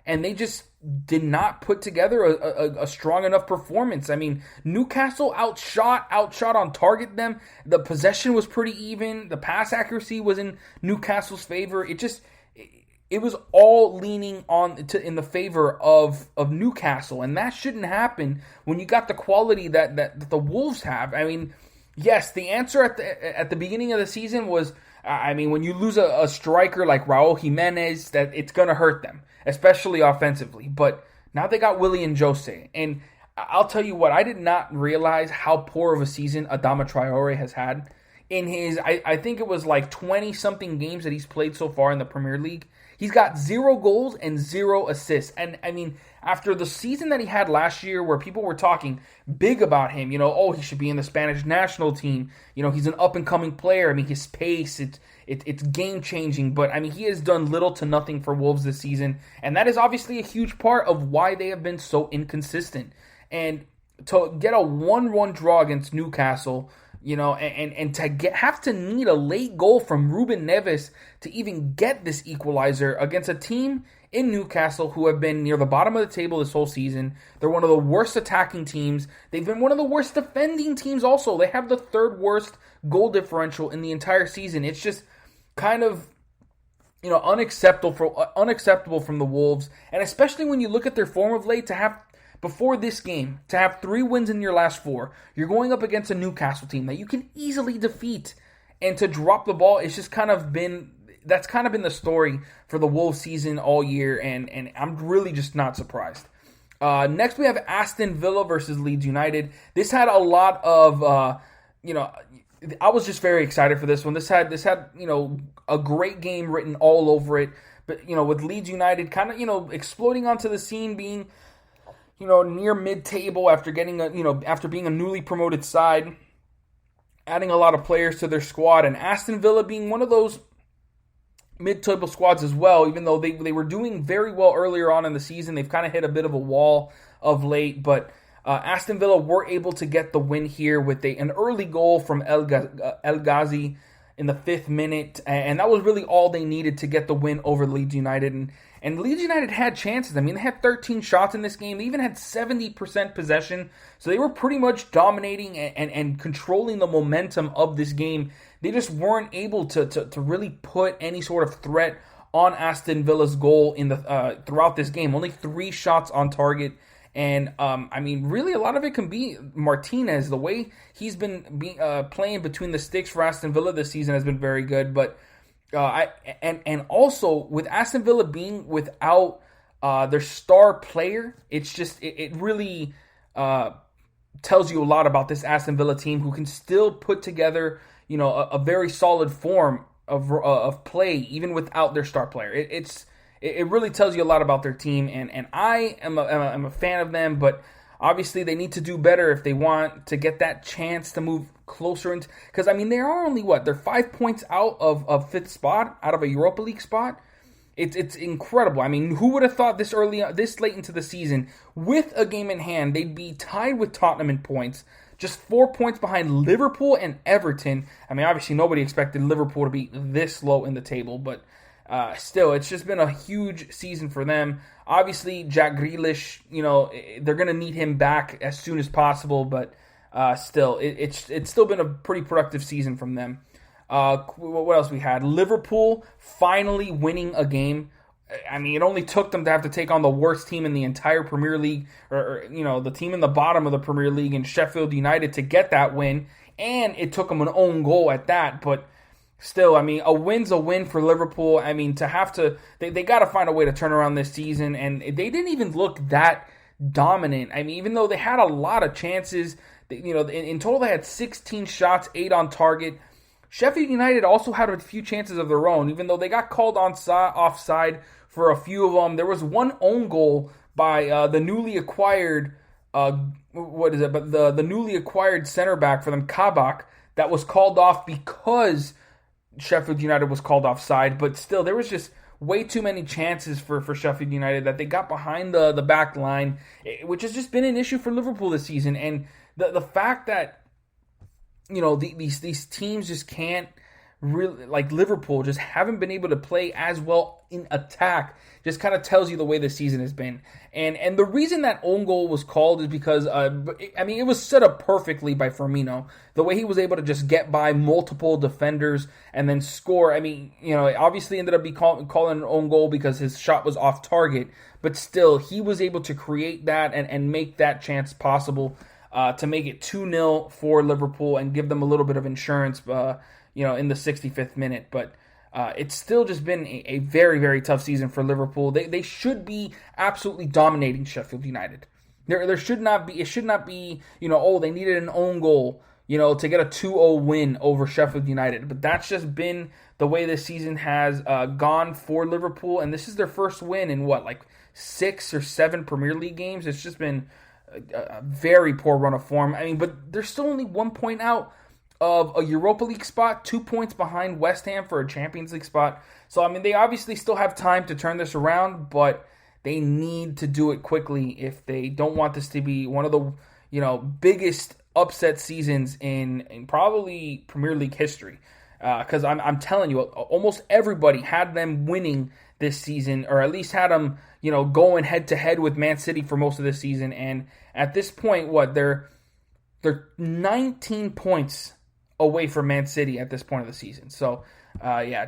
And they just did not put together a strong enough performance. Newcastle outshot on target them. The possession was pretty even. The pass accuracy was in Newcastle's favor. It was all leaning in the favor of Newcastle, and that shouldn't happen when you got the quality that the Wolves have. Yes, the answer at the beginning of the season was, when you lose a striker like Raul Jimenez, that it's going to hurt them, especially offensively. But now they got Willian Jose, and I'll tell you what, I did not realize how poor of a season Adama Traore has had in his, I think it was like 20-something games that he's played so far in the Premier League. He's got 0 goals and 0 assists. And, after the season that he had last year where people were talking big about him, he should be in the Spanish national team. He's an up-and-coming player. His pace, it's game-changing. But, he has done little to nothing for Wolves this season. And that is obviously a huge part of why they have been so inconsistent. And to get a 1-1 draw against Newcastle, and to have to need a late goal from Ruben Neves to even get this equalizer against a team in Newcastle who have been near the bottom of the table this whole season. They're one of the worst attacking teams. They've been one of the worst defending teams also. They have the 3rd worst goal differential in the entire season. It's just kind of unacceptable from the Wolves, and especially when you look at their form of late, to have before this game, to have 3 wins in your last 4, you're going up against a Newcastle team that you can easily defeat. and to drop the ball, it's just that's kind of been the story for the Wolves season all year, and I'm really just not surprised. Next, we have Aston Villa versus Leeds United. This had a lot of, I was just very excited for this one. This had a great game written all over it. But, with Leeds United kind of, exploding onto the scene, being, near mid-table after getting after being a newly promoted side, adding a lot of players to their squad, and Aston Villa being one of those mid-table squads as well, even though they were doing very well earlier on in the season. They've kind of hit a bit of a wall of late, but Aston Villa were able to get the win here with an early goal from El Ghazi in the 5th minute, and that was really all they needed to get the win over Leeds United. And Leeds United had chances. I mean, they had 13 shots in this game. They even had 70% possession, so they were pretty much dominating and controlling the momentum of this game. They just weren't able to really put any sort of threat on Aston Villa's goal in the throughout this game. Only 3 shots on target. And, really a lot of it can be Martinez. The way he's been playing between the sticks for Aston Villa this season has been very good. But and also with Aston Villa being without their star player, it's just it really tells you a lot about this Aston Villa team, who can still put together a very solid form of play even without their star player. It really tells you a lot about their team, and I am a fan of them, but obviously they need to do better if they want to get that chance to move closer into, because they are only they're 5 points out of 5th spot, out of a Europa League spot. It's incredible. Who would have thought this late into the season, with a game in hand, they'd be tied with Tottenham in points, just 4 points behind Liverpool and Everton. Obviously nobody expected Liverpool to be this low in the table, but still, it's just been a huge season for them. Obviously, Jack Grealish, they're going to need him back as soon as possible, but still, it's still been a pretty productive season from them. What else we had? Liverpool finally winning a game. It only took them to have to take on the worst team in the entire Premier League, or the team in the bottom of the Premier League in Sheffield United, to get that win, and it took them an own goal at that, but still, a win's a win for Liverpool. They got to find a way to turn around this season, and they didn't even look that dominant. Even though they had a lot of chances, in total they had 16 shots, 8 on target. Sheffield United also had a few chances of their own, even though they got called offside for a few of them. There was one own goal by the newly acquired, the newly acquired center back for them, Kabak, that was called off because Sheffield United was called offside. But still, there was just way too many chances for Sheffield United that they got behind the back line, which has just been an issue for Liverpool this season. And the fact that these teams just can't really, like Liverpool, just haven't been able to play as well in attack, just kind of tells you the way the season has been. And the reason that own goal was called is because it was set up perfectly by Firmino. The way he was able to just get by multiple defenders and then score. It obviously ended up calling an own goal because his shot was off target, but still he was able to create that and make that chance possible, to make it 2-0 for Liverpool and give them a little bit of insurance, in the 65th minute. But it's still just been a very, very tough season for Liverpool. They should be absolutely dominating Sheffield United. It should not be, they needed an own goal, to get a 2-0 win over Sheffield United. But that's just been the way this season has gone for Liverpool. And this is their first win in 6 or 7 Premier League games. It's just been a very poor run of form. But they're still only 1 point out of a Europa League spot, 2 points behind West Ham for a Champions League spot. So, they obviously still have time to turn this around, but they need to do it quickly if they don't want this to be one of the, biggest upset seasons in probably Premier League history. Because I'm telling you, almost everybody had them winning this season, or at least had them, going head-to-head with Man City for most of this season. And at this point, they're 19 points away from Man City at this point of the season. So,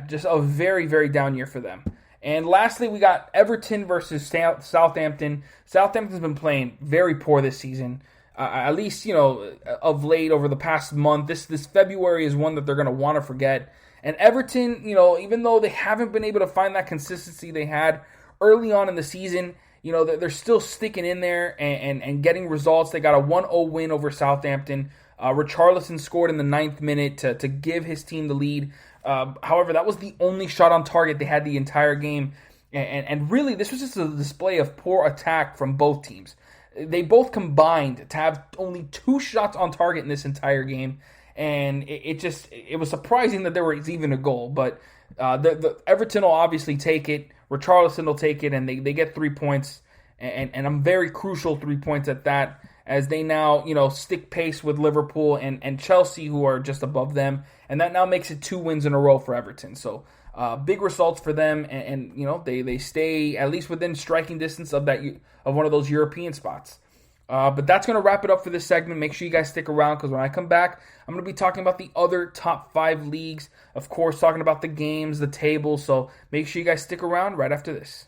just a very, very down year for them. And lastly, we got Everton versus Southampton. Southampton's been playing very poor this season. at least, of late over the past month. This February is one that they're going to want to forget. And Everton, even though they haven't been able to find that consistency they had early on in the season, they're still sticking in there and getting results. They got a 1-0 win over Southampton. Richarlison scored in the 9th minute to give his team the lead. However, that was the only shot on target they had the entire game. And really, this was just a display of poor attack from both teams. They both combined to have only 2 shots on target in this entire game. And it was surprising that there was even a goal. But the Everton will obviously take it. Richarlison will take it, and they get 3 points. And I'm very crucial 3 points at that, as they now, stick pace with Liverpool and Chelsea, who are just above them. And that now makes it 2 wins in a row for Everton. So big results for them, and they stay at least within striking distance of one of those European spots. But that's going to wrap it up for this segment. Make sure you guys stick around, because when I come back, I'm going to be talking about the other top 5 leagues. Of course, talking about the games, the table. So make sure you guys stick around right after this.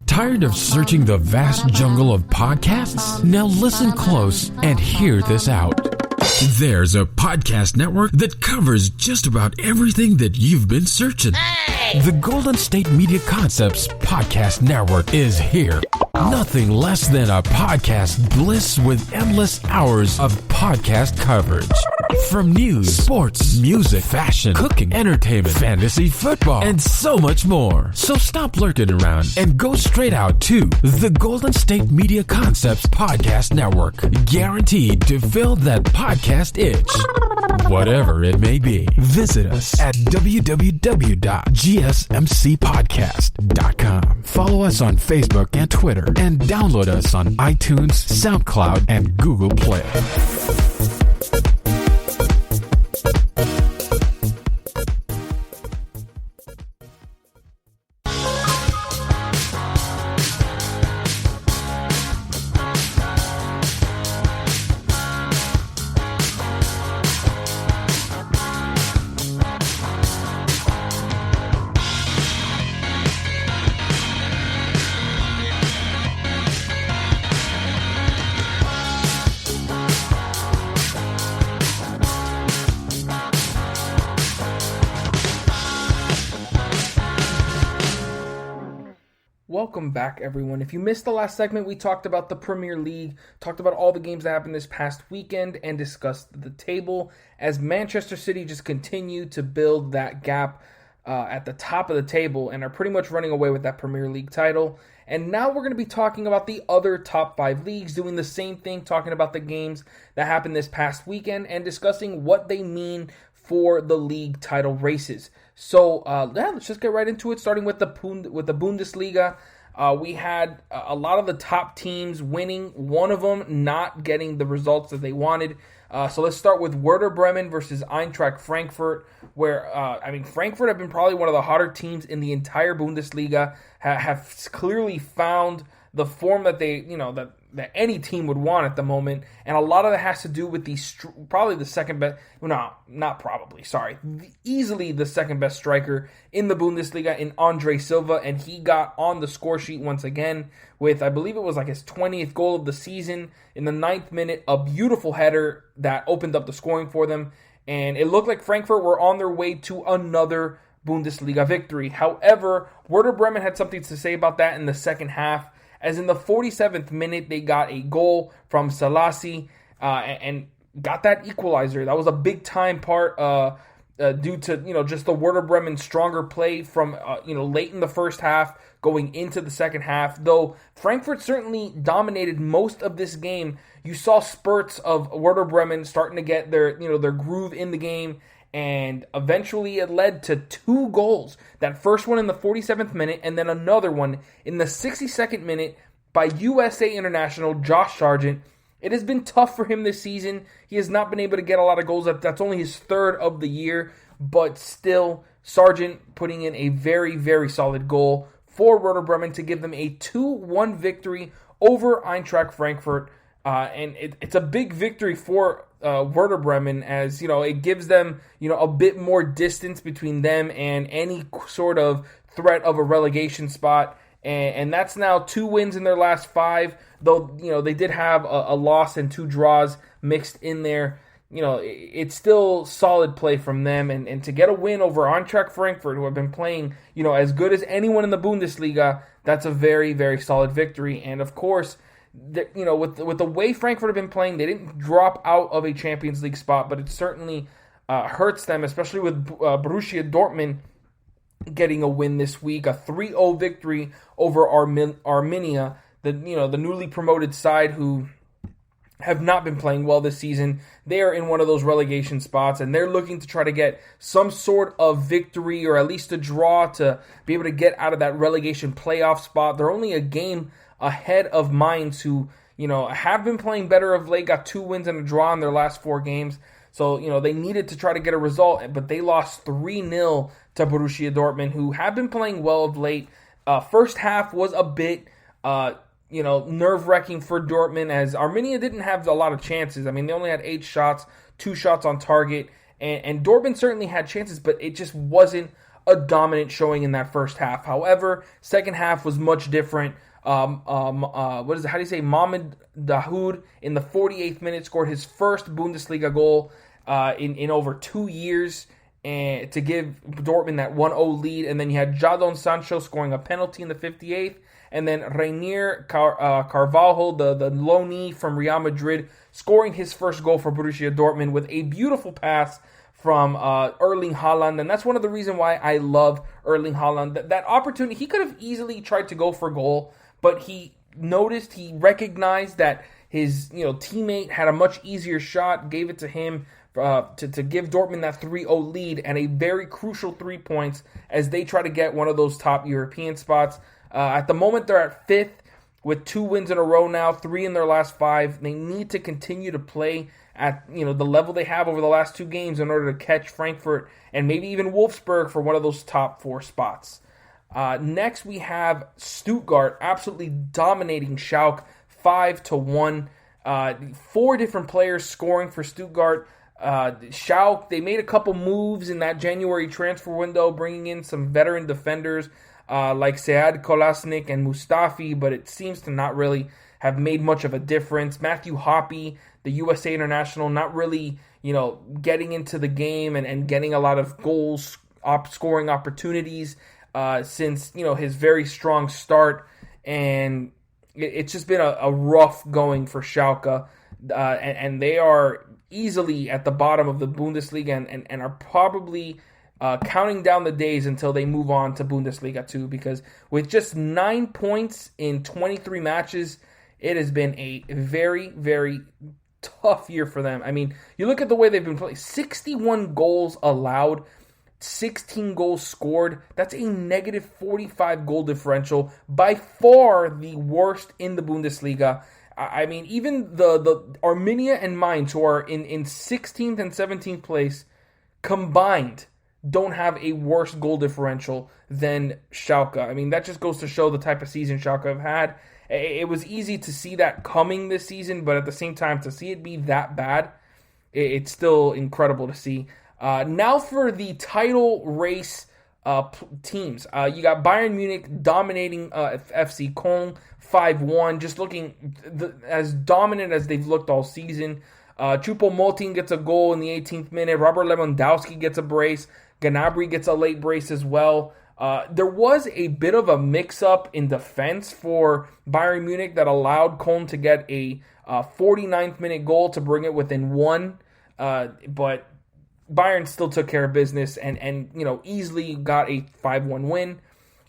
Tired of searching the vast jungle of podcasts? Now listen close and hear this out. There's a podcast network that covers just about everything that you've been searching. Hey! The Golden State Media Concepts Podcast Network is here. Nothing less than a podcast bliss with endless hours of podcast coverage. From news, sports, music, fashion, cooking, entertainment, fantasy, football, and so much more. So stop lurking around and go straight out to the Golden State Media Concepts Podcast Network. Guaranteed to fill that podcast itch. Whatever it may be. Visit us at www.gsmcpodcast.com. Follow us on Facebook and Twitter, and download us on iTunes, SoundCloud, and Google Play. Welcome back, everyone. If you missed the last segment, we talked about the Premier League, talked about all the games that happened this past weekend, and discussed the table as Manchester City just continue to build that gap at the top of the table and are pretty much running away with that Premier League title. And now we're going to be talking about the other top 5 leagues, doing the same thing, talking about the games that happened this past weekend and discussing what they mean for the league title races. So let's just get right into it, starting with the Bundesliga. We had a lot of the top teams winning, one of them not getting the results that they wanted. So let's start with Werder Bremen versus Eintracht Frankfurt, where, Frankfurt have been probably one of the hotter teams in the entire Bundesliga, have clearly found the form that they, that any team would want at the moment. And a lot of that has to do with probably the second best, easily the second best striker in the Bundesliga in Andre Silva. And he got on the score sheet once again with, I believe it was like his 20th goal of the season in the 9th minute, a beautiful header that opened up the scoring for them. And it looked like Frankfurt were on their way to another Bundesliga victory. However, Werder Bremen had something to say about that in the second half, as in the 47th minute, they got a goal from Salasi and got that equalizer. That was a big-time part due to, just the Werder Bremen stronger play from, late in the first half going into the second half. Though Frankfurt certainly dominated most of this game, you saw spurts of Werder Bremen starting to get their groove in the game. And eventually it led to 2 goals. That first one in the 47th minute, and then another one in the 62nd minute by USA international Josh Sargent. It has been tough for him this season. He has not been able to get a lot of goals. That's only his 3rd of the year. But still, Sargent putting in a very, very solid goal for Werder Bremen to give them a 2-1 victory over Eintracht Frankfurt. And it's a big victory for Werder Bremen, as it gives them a bit more distance between them and any sort of threat of a relegation spot. and that's now 2 wins in their last 5, though, they did have a loss and 2 draws mixed in there. It's still solid play from them, and to get a win over Eintracht Frankfurt, who have been playing, as good as anyone in the Bundesliga, that's a very, very solid victory. And of course, with the way Frankfurt have been playing, they didn't drop out of a Champions League spot, but it certainly hurts them, especially with Borussia Dortmund getting a win this week, a 3-0 victory over Arminia, the newly promoted side who have not been playing well this season. They are in one of those relegation spots, and they're looking to try to get some sort of victory or at least a draw to be able to get out of that relegation playoff spot. They're only a game ahead of Mainz, who, have been playing better of late, got 2 wins and a draw in their last 4 games. So, they needed to try to get a result, but they lost 3-0 to Borussia Dortmund, who have been playing well of late. First half was a bit, nerve-wracking for Dortmund, as Arminia didn't have a lot of chances. I mean, they only had 8 shots, 2 shots on target, and Dortmund certainly had chances, but it just wasn't a dominant showing in that first half. However, second half was much different. Mohamed Dahoud in the 48th minute scored his first Bundesliga goal in over 2 years, and to give Dortmund that 1-0 lead. And then you had Jadon Sancho scoring a penalty in the 58th, and then Rainier Carvalho, the loanee from Real Madrid, scoring his first goal for Borussia Dortmund with a beautiful pass from Erling Haaland. And that's one of the reasons why I love Erling Haaland. That opportunity, he could have easily tried to go for goal, but he recognized that his teammate had a much easier shot, gave it to him to give Dortmund that 3-0 lead, and a very crucial 3 points as they try to get one of those top European spots. At the moment, they're at 5th with 2 wins in a row now, 3 in their last 5. They need to continue to play at the level they have over the last 2 games in order to catch Frankfurt and maybe even Wolfsburg for one of those top 4 spots. Next, we have Stuttgart absolutely dominating Schalke 5-1. 4 different players scoring for Stuttgart. Schalke, they made a couple moves in that January transfer window, bringing in some veteran defenders like Sead Kolasinac and Mustafi, but it seems to not really have made much of a difference. Matthew Hoppe, the USA international, not really getting into the game and getting a lot of goals, scoring opportunities since his very strong start, and it's just been a rough going for Schalke, and they are easily at the bottom of the Bundesliga and are probably counting down the days until they move on to Bundesliga 2, because with just 9 points in 23 matches, it has been a very, very tough year for them. I mean, you look at the way they've been playing, 61 goals allowed, 16 goals scored. That's a negative 45 goal differential, by far the worst in the Bundesliga. I mean, even the Arminia and Mainz, who are in 16th and 17th place, combined don't have a worse goal differential than Schalke. I mean, that just goes to show the type of season Schalke have had. It was easy to see that coming this season, but at the same time, to see it be that bad, it's still incredible to see. Now for the title race teams. You got Bayern Munich dominating FC Köln 5-1, just looking as dominant as they've looked all season. Choupo-Moting gets a goal in the 18th minute. Robert Lewandowski gets a brace. Gnabry gets a late brace as well. There was a bit of a mix-up in defense for Bayern Munich that allowed Köln to get a 49th minute goal to bring it within 1. But Bayern still took care of business and easily got a 5-1 win.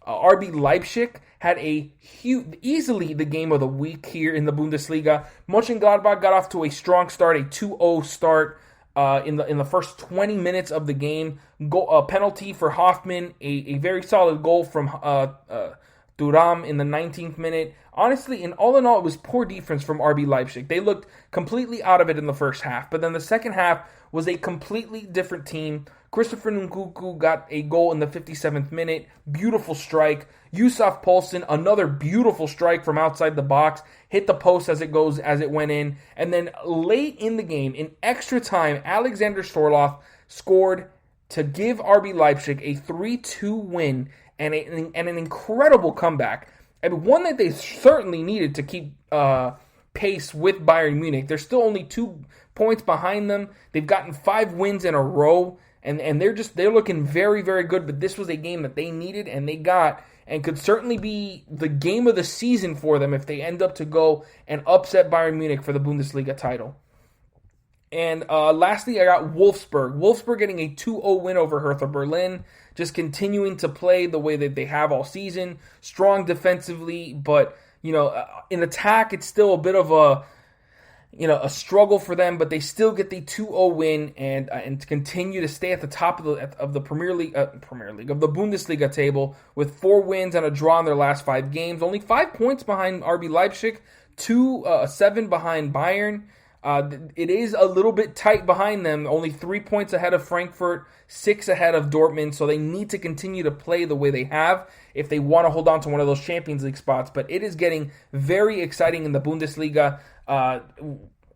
RB Leipzig had a easily the game of the week here in the Bundesliga. Mönchengladbach got off to a strong start, a 2-0 start in the first 20 minutes of the game. A penalty for Hoffmann, a very solid goal from Thuram in the 19th minute. Honestly, all in all, it was poor defense from RB Leipzig. They looked completely out of it in the first half, but then the second half was a completely different team. Christopher Nkunku got a goal in the 57th minute. Beautiful strike. Yusuf Poulsen, another beautiful strike from outside the box. Hit the post as it went in. And then late in the game, in extra time, Alexander Sorloth scored to give RB Leipzig a 3-2 win and an incredible comeback. and one that they certainly needed to keep pace with Bayern Munich. They're still only 2 points behind them. They've gotten 5 wins in a row, and they're looking very, very good. But this was a game that they needed and they got, and could certainly be the game of the season for them if they end up to go and upset Bayern Munich for the Bundesliga title. And lastly, I got Wolfsburg. Wolfsburg getting a 2-0 win over Hertha Berlin, just continuing to play the way that they have all season. Strong defensively, but in attack, it's still a bit of a struggle for them, but they still get the 2-0 win and continue to stay at the top of the Premier League of the Bundesliga table with 4 wins and a draw in their last 5 games. Only 5 points behind RB Leipzig, 7 behind Bayern. It is a little bit tight behind them, only 3 points ahead of Frankfurt, 6 ahead of Dortmund, so they need to continue to play the way they have if they want to hold on to one of those Champions League spots. But it is getting very exciting in the Bundesliga.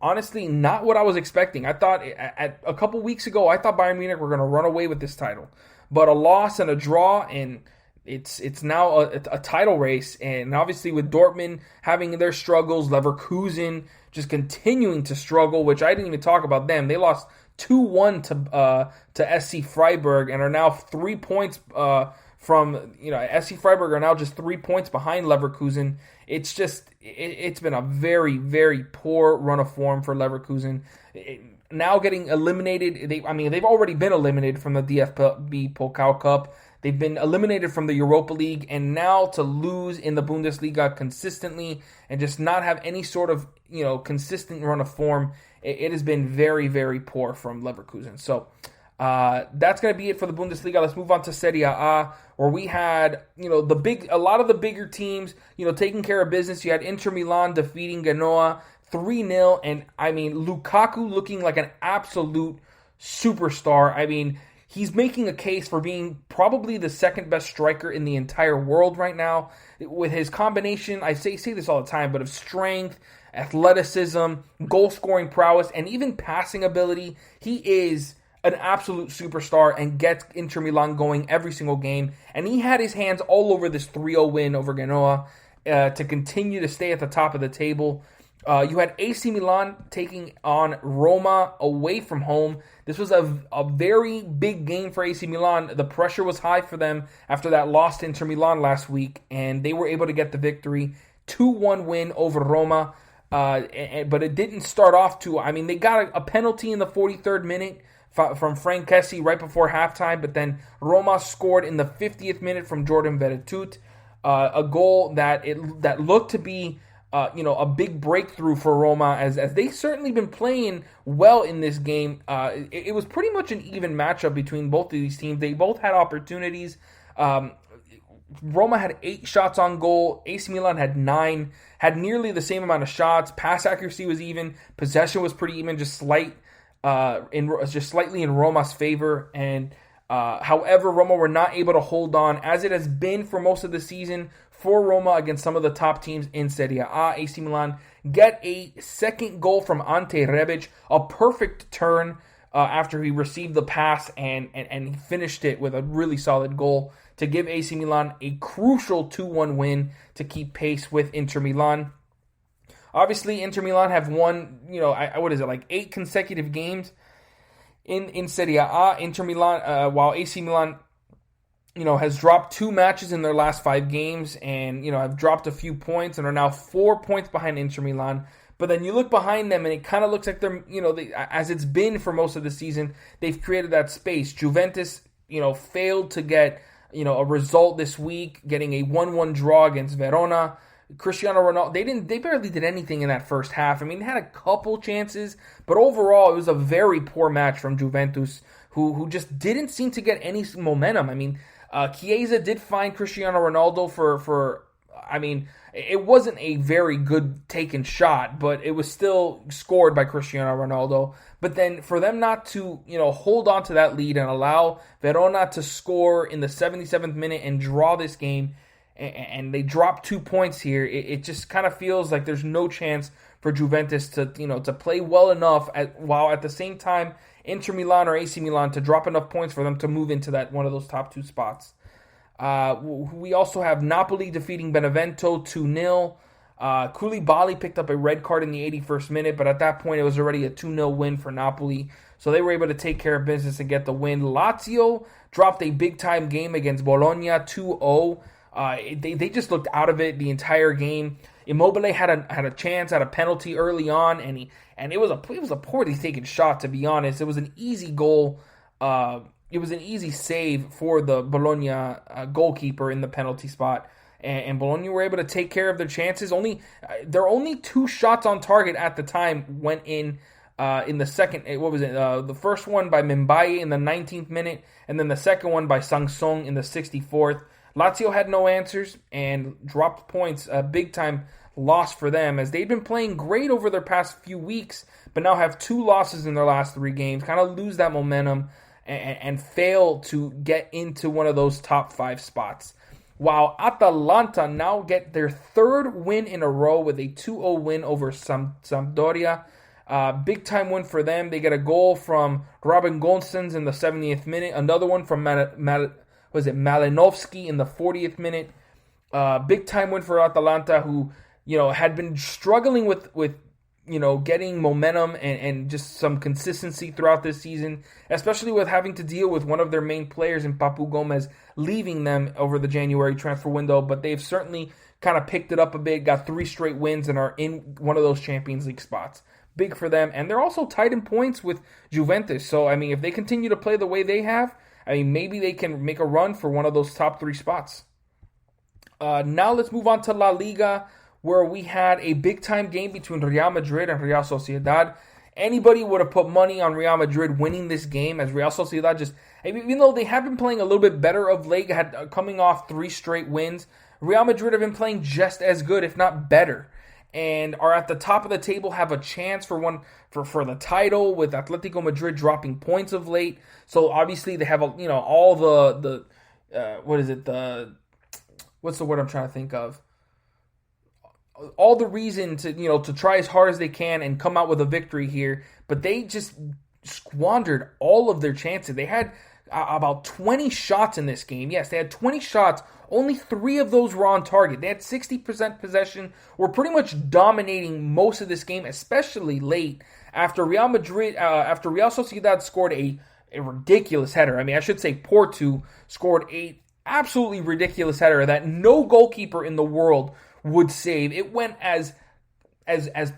Honestly, not what I was expecting. I thought a couple weeks ago, I thought Bayern Munich were going to run away with this title. But a loss and a draw, and it's now a title race. And obviously with Dortmund having their struggles, Leverkusen just continuing to struggle, which I didn't even talk about them. They lost 2-1 to SC Freiburg and are now 3 points from, SC Freiburg are now just 3 points behind Leverkusen. It's been a very, very poor run of form for Leverkusen. Now getting eliminated, they've already been eliminated from the DFB Pokal Cup. They've been eliminated from the Europa League, and now to lose in the Bundesliga consistently and just not have any sort of, consistent run of form, it has been very, very poor from Leverkusen. So that's going to be it for the Bundesliga. Let's move on to Serie A, where we had, a lot of the bigger teams, taking care of business. You had Inter Milan defeating Genoa 3-0, and Lukaku looking like an absolute superstar. He's making a case for being probably the second best striker in the entire world right now. With his combination, I say this all the time, but of strength, athleticism, goal-scoring prowess, and even passing ability, he is an absolute superstar and gets Inter Milan going every single game. And he had his hands all over this 3-0 win over Genoa to continue to stay at the top of the table. You had AC Milan taking on Roma away from home. This was a very big game for AC Milan. The pressure was high for them after that loss to Inter Milan last week, and they were able to get the victory. 2-1 win over Roma, but it didn't start off too... they got a penalty in the 43rd minute from Frank Kessie right before halftime, but then Roma scored in the 50th minute from Jordan Veretout, a goal that looked to be a big breakthrough for Roma as they've certainly been playing well in this game. It was pretty much an even matchup between both of these teams. They both had opportunities. Roma had 8 shots on goal. AC Milan had 9, had nearly the same amount of shots. Pass accuracy was even. Possession was pretty even, just slightly in Roma's favor. And however, Roma were not able to hold on, as it has been for most of the season for Roma against some of the top teams in Serie A. AC Milan get a second goal from Ante Rebic, a perfect turn after he received the pass and he finished it with a really solid goal to give AC Milan a crucial 2-1 win to keep pace with Inter Milan. Obviously, Inter Milan have won, 8 consecutive games in Serie A. Inter Milan, while AC Milan has dropped 2 matches in their last 5 games and, have dropped a few points and are now 4 points behind Inter Milan. But then you look behind them and it kind of looks like they're, as it's been for most of the season, they've created that space. Juventus, failed to get, a result this week, getting a 1-1 draw against Verona. Cristiano Ronaldo, they barely did anything in that first half. They had a couple chances, but overall it was a very poor match from Juventus, who just didn't seem to get any momentum. Chiesa did find Cristiano Ronaldo for it wasn't a very good taken shot, but it was still scored by Cristiano Ronaldo. But then for them not to, hold on to that lead and allow Verona to score in the 77th minute and draw this game, and they drop 2 points here, it just kind of feels like there's no chance for Juventus to play well enough while at the same time Inter Milan or AC Milan to drop enough points for them to move into that one of those top 2 spots. We also have Napoli defeating Benevento 2-0. Koulibaly picked up a red card in the 81st minute, but at that point it was already a 2-0 win for Napoli. So they were able to take care of business and get the win. Lazio dropped a big-time game against Bologna 2-0. They just looked out of it the entire game. Immobile had a chance at a penalty early on, and it was a poorly taken shot, to be honest. It was an easy goal. It was an easy save for the Bologna goalkeeper in the penalty spot. And Bologna were able to take care of their chances. Their only 2 shots on target at the time went in the second. What was it? The first one by Mbaye in the 19th minute, and then the second one by Sangsong in the 64th. Lazio had no answers and dropped points. A big time loss for them, as they've been playing great over their past few weeks, but now have 2 losses in their last 3 games. Kind of lose that momentum and fail to get into one of those top 5 spots. While Atalanta now get their 3rd win in a row with a 2-0 win over Sampdoria. Big time win for them. They get a goal from Robin Gosens in the 70th minute. Another one from Malinovsky in the 40th minute. Big time win for Atalanta, who had been struggling with getting momentum and just some consistency throughout this season, especially with having to deal with one of their main players in Papu Gomez leaving them over the January transfer window. But they've certainly kind of picked it up a bit, got 3 straight wins, and are in one of those Champions League spots. Big for them. And they're also tied in points with Juventus. So, if they continue to play the way they have, maybe they can make a run for one of those top 3 spots. Now let's move on to La Liga, where we had a big-time game between Real Madrid and Real Sociedad. Anybody would have put money on Real Madrid winning this game, as Real Sociedad just, even though they have been playing a little bit better of late, coming off 3 straight wins, Real Madrid have been playing just as good, if not better, and are at the top of the table, have a chance for the title, with Atletico Madrid dropping points of late. So obviously they have all the what's the word I'm trying to think of? All the reason to try as hard as they can and come out with a victory here, but they just squandered all of their chances. They had about 20 shots in this game. Yes, they had 20 shots. Only 3 of those were on target. They had 60% possession. Were pretty much dominating most of this game, especially late after Real Sociedad scored a ridiculous header. I should say Porto scored a absolutely ridiculous header that no goalkeeper in the world would save. It went as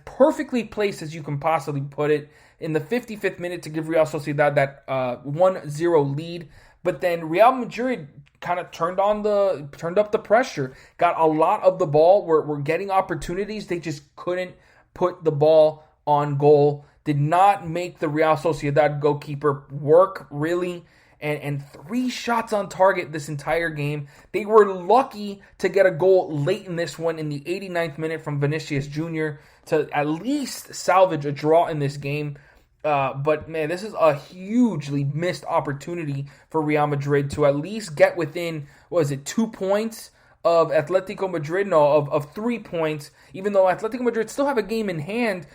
perfectly placed as you can possibly put it in the 55th minute to give Real Sociedad that 1-0 lead. But then Real Madrid kind of turned up the pressure, got a lot of the ball, were getting opportunities. They just couldn't put the ball on goal. Did not make the Real Sociedad goalkeeper work, really. And 3 shots on target this entire game. They were lucky to get a goal late in this one in the 89th minute from Vinicius Jr. to at least salvage a draw in this game. But man, this is a hugely missed opportunity for Real Madrid to at least get within, 2 points of Atletico Madrid? No, of 3 points. Even though Atletico Madrid still have a game in hand,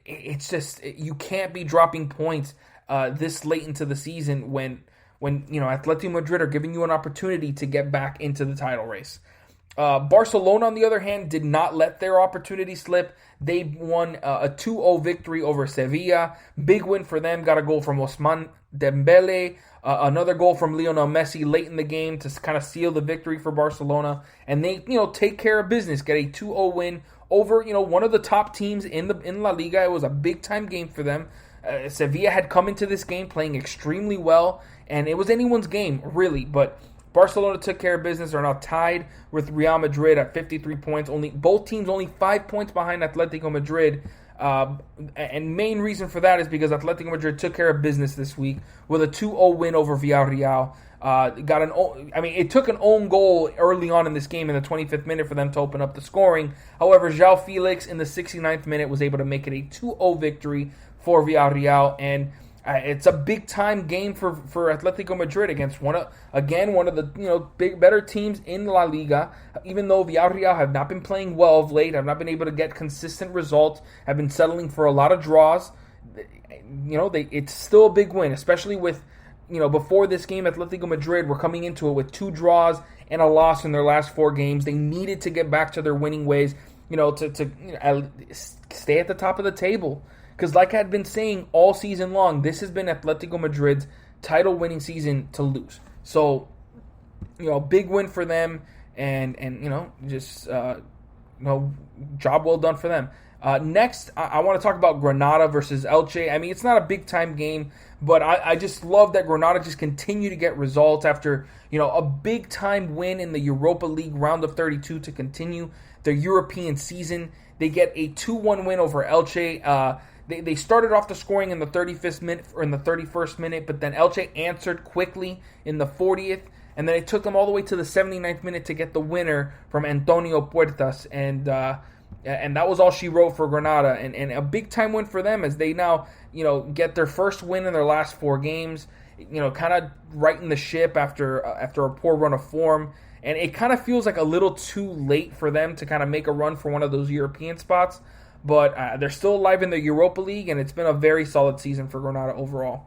it's just, you can't be dropping points this late into the season when Atletico Madrid are giving you an opportunity to get back into the title race. Barcelona, on the other hand, did not let their opportunity slip. They won a 2-0 victory over Sevilla. Big win for them. Got a goal from Ousmane Dembele. Another goal from Lionel Messi late in the game to kind of seal the victory for Barcelona. And they, take care of business. Get a 2-0 win over, one of the top teams in La Liga. It was a big-time game for them. Sevilla had come into this game playing extremely well, and it was anyone's game, really. But Barcelona took care of business. Are now tied with Real Madrid at 53 points. Both teams only 5 points behind Atletico Madrid. And main reason for that is because Atletico Madrid took care of business this week with a 2-0 win over Villarreal. It took an own goal early on in this game in the 25th minute for them to open up the scoring. However, João Felix in the 69th minute was able to make it a 2-0 victory for Villarreal, and it's a big-time game for Atletico Madrid against one of the better teams in La Liga. Even though Villarreal have not been playing well of late, have not been able to get consistent results, have been settling for a lot of draws. It's still a big win, especially with before this game, Atletico Madrid were coming into it with 2 draws and a loss in their last 4 games. They needed to get back to their winning ways, to stay at the top of the table. Because like I had been saying all season long, this has been Atletico Madrid's title-winning season to lose. So, big win for them, and job well done for them. Next, I want to talk about Granada versus Elche. I mean, it's not a big-time game, but I just love that Granada just continue to get results after, a big-time win in the Europa League round of 32 to continue their European season. They get a 2-1 win over Elche. They started off the scoring in the 35th minute or in the 31st minute, but then Elche answered quickly in the 40th, and then it took them all the way to the 79th minute to get the winner from Antonio Puertas, and that was all she wrote for Granada, and a big-time win for them as they now, get their first win in their last 4 games, kind of righting the ship after a poor run of form, and it kind of feels like a little too late for them to kind of make a run for one of those European spots, but they're still alive in the Europa League, and it's been a very solid season for Granada overall.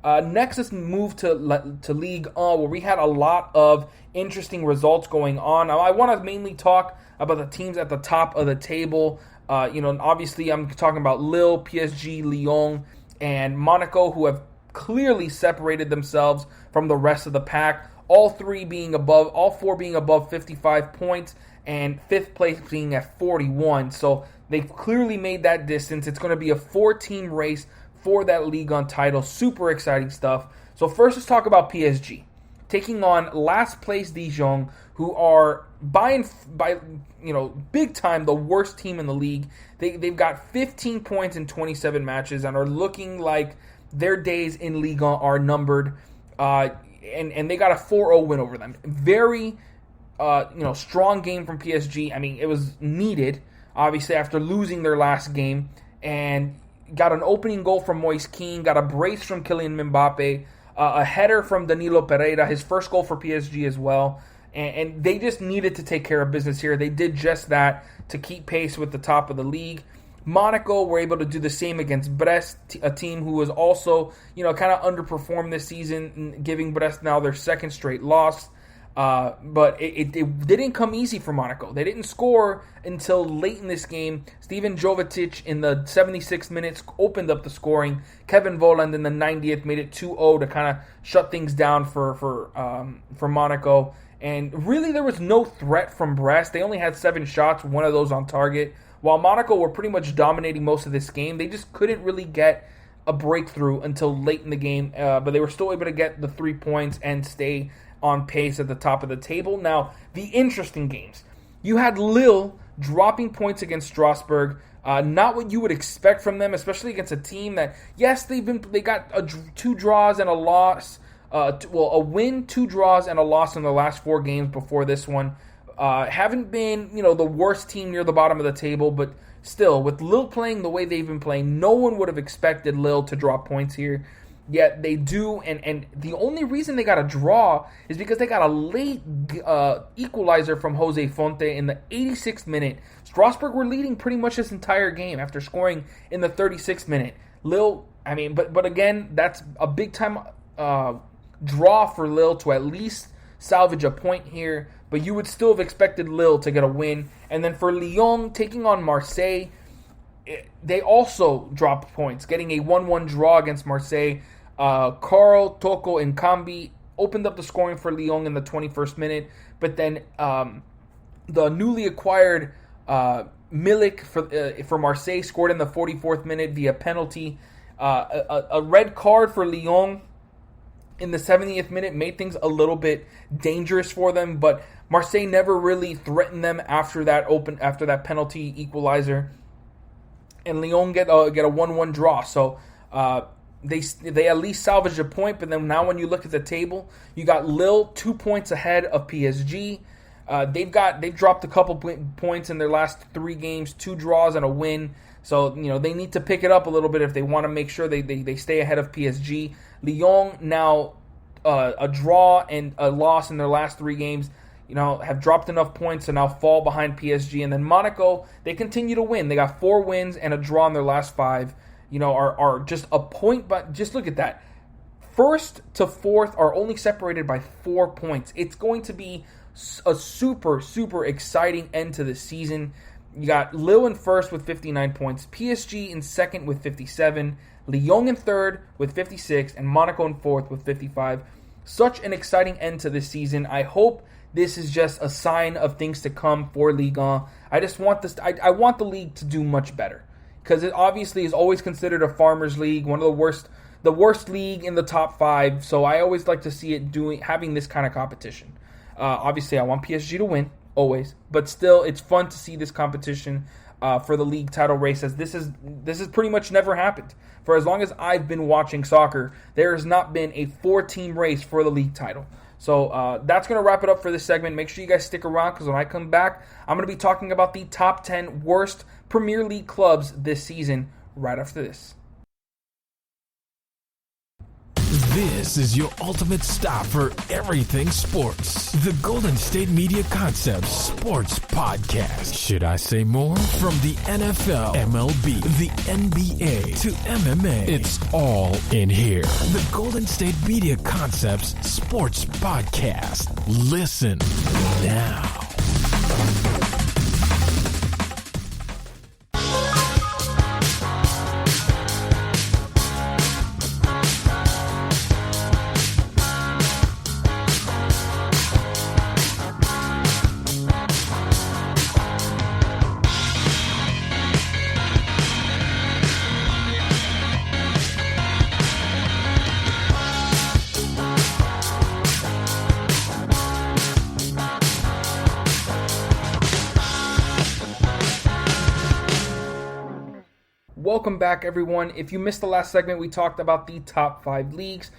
Next, let's move to Ligue 1, where we had a lot of interesting results going on. I want to mainly talk about the teams at the top of the table. Obviously, I'm talking about Lille, PSG, Lyon, and Monaco, who have clearly separated themselves from the rest of the pack. All 4 being above 55 points, and 5th place being at 41. So they've clearly made that distance. It's going to be a 4-team race for that Ligue 1 title. Super exciting stuff. So first, let's talk about PSG taking on last place Dijon, who are big time the worst team in the league. They've got 15 points in 27 matches and are looking like their days in Ligue 1 are numbered. And they got a 4-0 win over them. Very strong game from PSG. I mean, it was needed, obviously, after losing their last game, and got an opening goal from Moise Kean, got a brace from Kylian Mbappe, a header from Danilo Pereira, his first goal for PSG as well, and they just needed to take care of business here. They did just that to keep pace with the top of the league. Monaco were able to do the same against Brest, a team who was also, kind of underperformed this season, giving Brest now their 2nd straight loss. But it didn't come easy for Monaco. They didn't score until late in this game. Stevan Jovetic in the 76th minutes opened up the scoring. Kevin Volland in the 90th made it 2-0 to kind of shut things down for Monaco. And really there was no threat from Brest. They only had 7 shots, 1 of those on target. While Monaco were pretty much dominating most of this game, they just couldn't really get a breakthrough until late in the game. But they were still able to get the 3 points and stay on pace at the top of the table. Now, the interesting games. You had Lille dropping points against Strasbourg. Not what you would expect from them, especially against a team that, yes, they got 2 draws and a loss. A win, 2 draws, and a loss in the last 4 games before this one. Haven't been, the worst team near the bottom of the table, but still, with Lille playing the way they've been playing, no one would have expected Lille to drop points here. Yet they do, and the only reason they got a draw is because they got a late equalizer from Jose Fonte in the 86th minute. Strasbourg were leading pretty much this entire game after scoring in the 36th minute. Lille, but again, that's a big time draw for Lille to at least salvage a point here, but you would still have expected Lille to get a win. And then for Lyon taking on Marseille, they also dropped points, getting a 1-1 draw against Marseille. Carl, Toko, and Kambi opened up the scoring for Lyon in the 21st minute, but then the newly acquired Milik for Marseille scored in the 44th minute via penalty. A red card for Lyon in the 70th minute made things a little bit dangerous for them, but Marseille never really threatened them after that penalty equalizer, and Lyon get a 1-1 draw. So they at least salvaged a point. But then now when you look at the table, you got Lille 2 points ahead of PSG. They've dropped a couple points in their last 3 games, 2 draws and a win. So they need to pick it up a little bit if they want to make sure they stay ahead of PSG. Lyon now a draw and a loss in their last 3 games, have dropped enough points to now fall behind PSG. And then Monaco, they continue to win. They got 4 wins and a draw in their last 5. Are just a point, but just look at that. first to fourth are only separated by 4 points. It's going to be a super, super exciting end to the season. You got Lille in first with 59 points, PSG in second with 57, Lyon in third with 56, and Monaco in fourth with 55. Such an exciting end to this season. I hope this is just a sign of things to come for Ligue 1. I just want this. I want the league to do much better, because it obviously is always considered a farmers' league, one of the worst league in the top 5. So I always like to see it having this kind of competition. Obviously, I want PSG to win always, but still, it's fun to see this competition for the league title race, as this has pretty much never happened. For as long as I've been watching soccer, there has not been a 4-team race for the league title. So that's going to wrap it up for this segment. Make sure you guys stick around, because when I come back, I'm going to be talking about the top 10 worst Premier League clubs this season right after this. This is your ultimate stop for everything sports. The Golden State Media Concepts Sports Podcast. Should I say more? From the NFL, MLB, the NBA to MMA, it's all in here. The Golden State Media Concepts Sports Podcast. Listen now. Welcome back, everyone. If you missed the last segment, we talked about the top 5 leagues,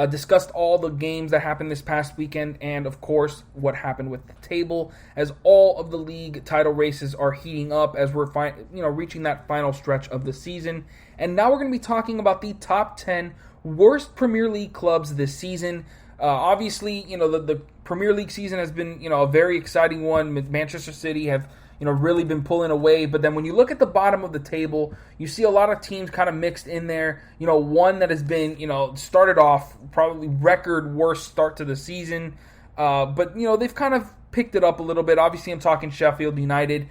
discussed all the games that happened this past weekend, and of course, what happened with the table, as all of the league title races are heating up as we're reaching that final stretch of the season. And now we're going to be talking about the top 10 worst Premier League clubs this season. Obviously, the Premier League season has been, a very exciting one. Manchester City have really been pulling away. But then when you look at the bottom of the table, you see a lot of teams kind of mixed in there. One that has been, started off probably record worst start to the season. But they've kind of picked it up a little bit. Obviously, I'm talking Sheffield United.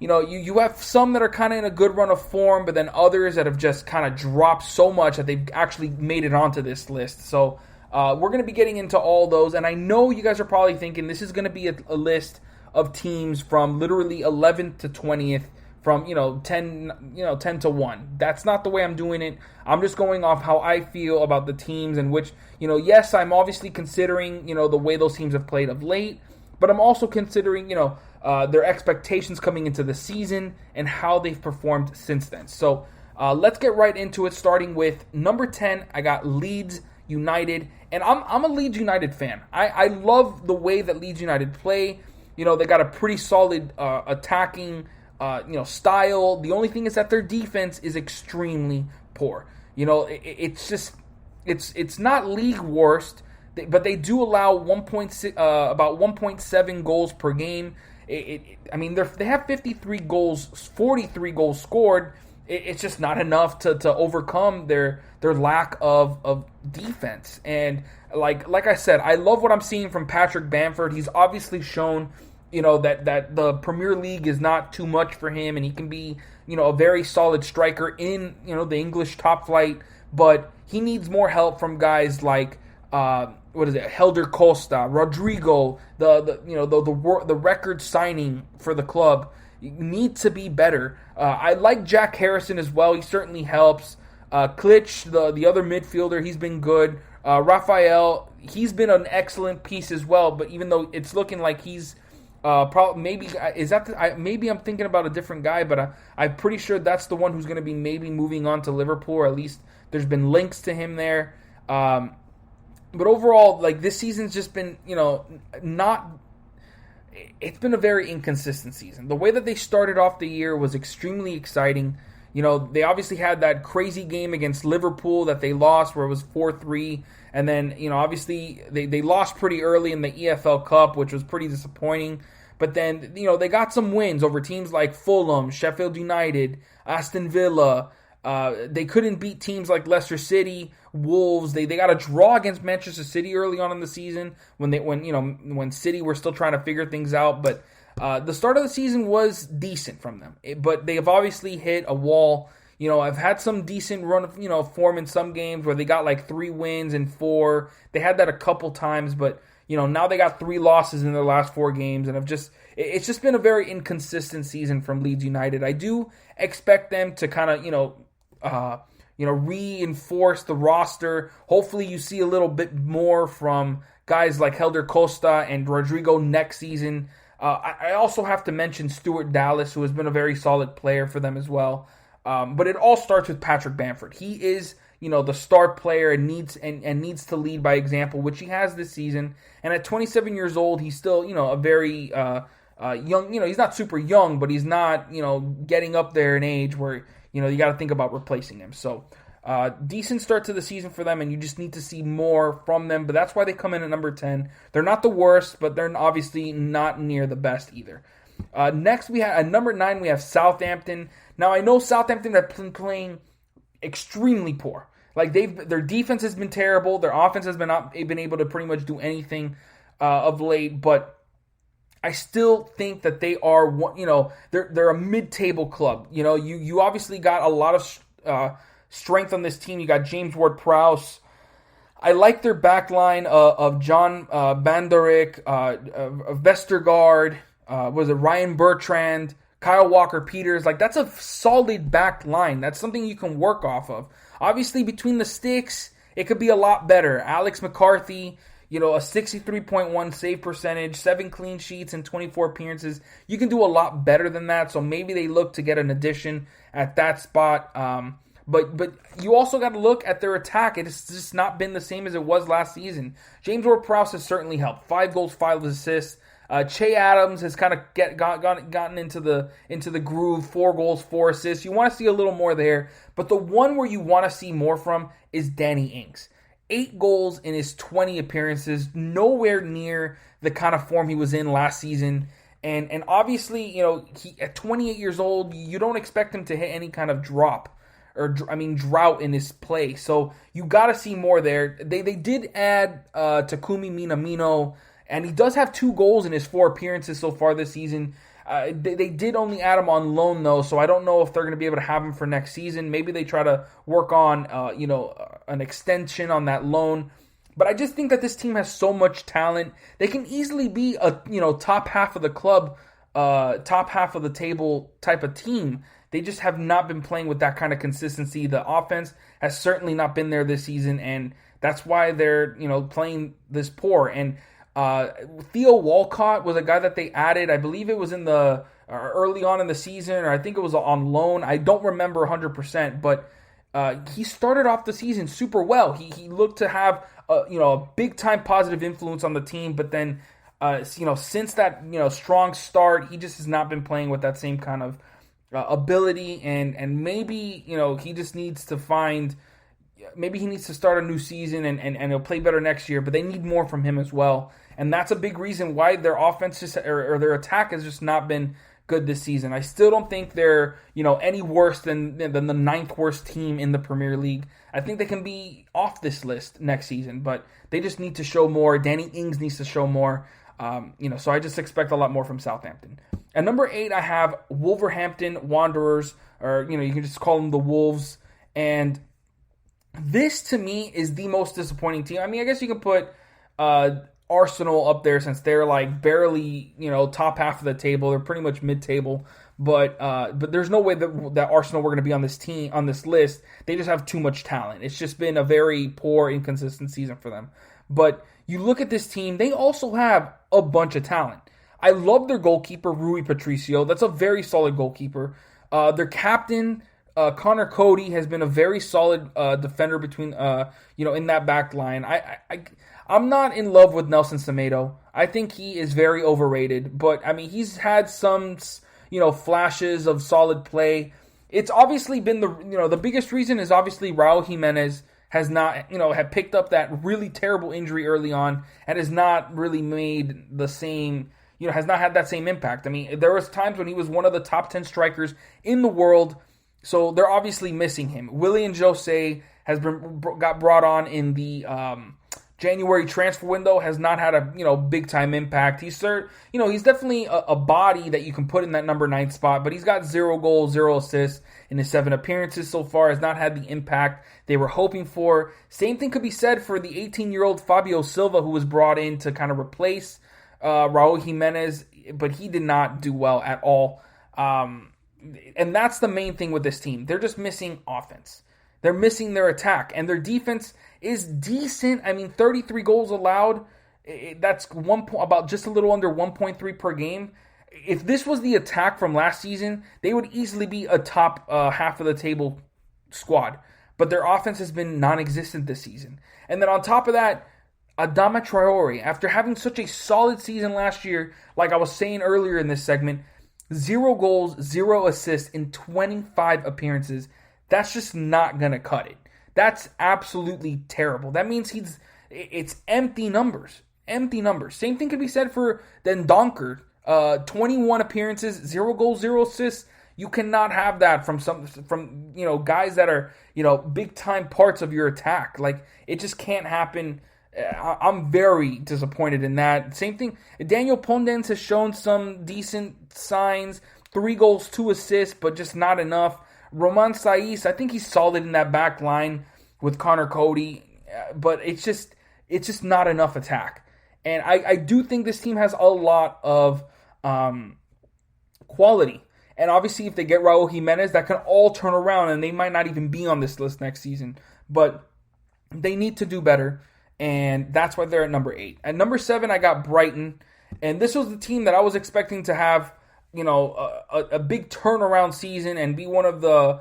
You have some that are kind of in a good run of form, but then others that have just kind of dropped so much that they've actually made it onto this list. So we're going to be getting into all those. And I know you guys are probably thinking this is going to be a list of teams from literally 11th to 20th, from 10 to 1. That's not the way I'm doing it. I'm just going off how I feel about the teams, in which yes, I'm obviously considering the way those teams have played of late, but I'm also considering their expectations coming into the season and how they've performed since then. So let's get right into it, starting with number 10. I got Leeds United, and I'm a Leeds United fan. I love the way that Leeds United play. They got a pretty solid attacking, style. The only thing is that their defense is extremely poor. It's not league worst, but they do allow about 1.7 goals per game. They have 53 goals, 43 goals scored. It's just not enough to overcome their lack of defense. And like I said, I love what I'm seeing from Patrick Bamford. He's obviously shown that the Premier League is not too much for him, and he can be a very solid striker in the English top flight. But he needs more help from guys like Helder Costa, Rodrigo, the record signing for the club. Need to be better. I like Jack Harrison as well. He certainly helps. Klitsch, the other midfielder, he's been good. Raphael, he's been an excellent piece as well. But even though it's looking like he's maybe I'm thinking about a different guy, but I'm pretty sure that's the one who's going to be maybe moving on to Liverpool, or at least there's been links to him there. But overall, this season's just been it's been a very inconsistent season. The way that they started off the year was extremely exciting. They obviously had that crazy game against Liverpool that they lost, where it was 4-3. And then, obviously they lost pretty early in the EFL Cup, which was pretty disappointing. But then, they got some wins over teams like Fulham, Sheffield United, Aston Villa, They couldn't beat teams like Leicester City, Wolves. They got a draw against Manchester City early on in the season when City were still trying to figure things out. But the start of the season was decent from them. But they have obviously hit a wall. I've had some decent run of, form in some games where they got like 3 wins and 4. They had that a couple times, but, now they got 3 losses in their last 4 games, and it's just been a very inconsistent season from Leeds United. I do expect them to kind of, reinforce the roster. Hopefully you see a little bit more from guys like Helder Costa and Rodrigo next season. I also have to mention Stuart Dallas, who has been a very solid player for them as well. But it all starts with Patrick Bamford. He is, the star player and needs to lead by example, which he has this season. And at 27 years old, he's still, a very young. He's not super young, but he's not, getting up there in age where you got to think about replacing him. So decent start to the season for them, and you just need to see more from them. But that's why they come in at number 10. They're not the worst, but they're obviously not near the best either. Next, we have at number 9, we have Southampton. Now, I know Southampton have been playing extremely poor. Like their defense has been terrible. Their offense has not been able to pretty much do anything of late. But I still think that they are, they're a mid-table club. You obviously got a lot of strength on this team. You got James Ward-Prowse. I like their back line of John Banderik, Vestergaard, Ryan Bertrand, Kyle Walker-Peters. Like, that's a solid back line. That's something you can work off of. Obviously, between the sticks, it could be a lot better. Alex McCarthy, a 63.1 save percentage, 7 clean sheets, and 24 appearances. You can do a lot better than that, so maybe they look to get an addition at that spot. But you also got to look at their attack. It's just not been the same as it was last season. James Ward-Prowse has certainly helped. 5 goals, 5 assists. Che Adams has kind of gotten into the groove. 4 goals, 4 assists. You want to see a little more there. But the one where you want to see more from is Danny Ings. 8 goals in his 20 appearances. Nowhere near the kind of form he was in last season. And obviously, he at 28 years old, you don't expect him to hit any kind of drought in his play. So you got to see more there. They did add Takumi Minamino, and he does have 2 goals in his 4 appearances so far this season. They did only add him on loan, though, so I don't know if they're going to be able to have him for next season. Maybe they try to work on, an extension on that loan. But I just think that this team has so much talent. They can easily be a, top half of the club, top half of the table type of team. They just have not been playing with that kind of consistency. The offense has certainly not been there this season, and that's why they're, playing this poor. And Theo Walcott was a guy that they added. I believe it was in the early on in the season, or I think it was on loan. I don't remember 100%, but he started off the season super well. He looked to have a big time positive influence on the team, but then since that strong start, he just has not been playing with that same kind of ability, and maybe he just needs to find. Maybe he needs to start a new season and he'll play better next year, but they need more from him as well. And that's a big reason why their offense or their attack has just not been good this season. I still don't think they're, any worse than the 9th worst team in the Premier League. I think they can be off this list next season, but they just need to show more. Danny Ings needs to show more. So I just expect a lot more from Southampton. At number 8, I have Wolverhampton Wanderers, or, you can just call them the Wolves. And this, to me, is the most disappointing team. I mean, I guess you can put Arsenal up there since they're like barely, top half of the table. They're pretty much mid-table. But there's no way that Arsenal were going to be on this list. They just have too much talent. It's just been a very poor, inconsistent season for them. But you look at this team, they also have a bunch of talent. I love their goalkeeper, Rui Patricio. That's a very solid goalkeeper. Their captain, Connor Cody, has been a very solid defender between, in that back line. I'm not in love with Nelson Semedo. I think he is very overrated. But, I mean, he's had some, flashes of solid play. It's obviously been the biggest reason is obviously Raul Jimenez has not, had picked up that really terrible injury early on and has not really made the same, has not had that same impact. I mean, there was times when he was one of the top 10 strikers in the world. So they're obviously missing him. Willian Jose got brought on in the January transfer window, has not had a big time impact. He's definitely a body that you can put in that number 9 spot, but he's got 0 goals, 0 assists in his 7 appearances so far. Has not had the impact they were hoping for. Same thing could be said for the 18-year-old Fabio Silva, who was brought in to kind of replace Raul Jimenez, but he did not do well at all. And that's the main thing with this team. They're just missing offense. They're missing their attack, and their defense is decent. I mean, 33 goals allowed. That's about just a little under 1.3 per game. If this was the attack from last season, they would easily be a top half of the table squad. But their offense has been non-existent this season. And then on top of that, Adama Traore, after having such a solid season last year, like I was saying earlier in this segment, 0 goals, 0 assists in 25 appearances. That's just not going to cut it. That's absolutely terrible. That means it's empty numbers. Empty numbers. Same thing could be said for Den Donker. 21 appearances, 0 goals, 0 assists. You cannot have that from guys that are, big time parts of your attack. Like, it just can't happen. I'm very disappointed in that. Same thing, Daniel Pondens has shown some decent signs. 3 goals, 2 assists, but just not enough. Roman Saiz, I think he's solid in that back line with Connor Cody, but it's just not enough attack. And I do think this team has a lot of quality. And obviously, if they get Raul Jimenez, that can all turn around, and they might not even be on this list next season. But they need to do better, and that's why they're at number 8. At number 7, I got Brighton, and this was the team that I was expecting to have, a big turnaround season and be one of the,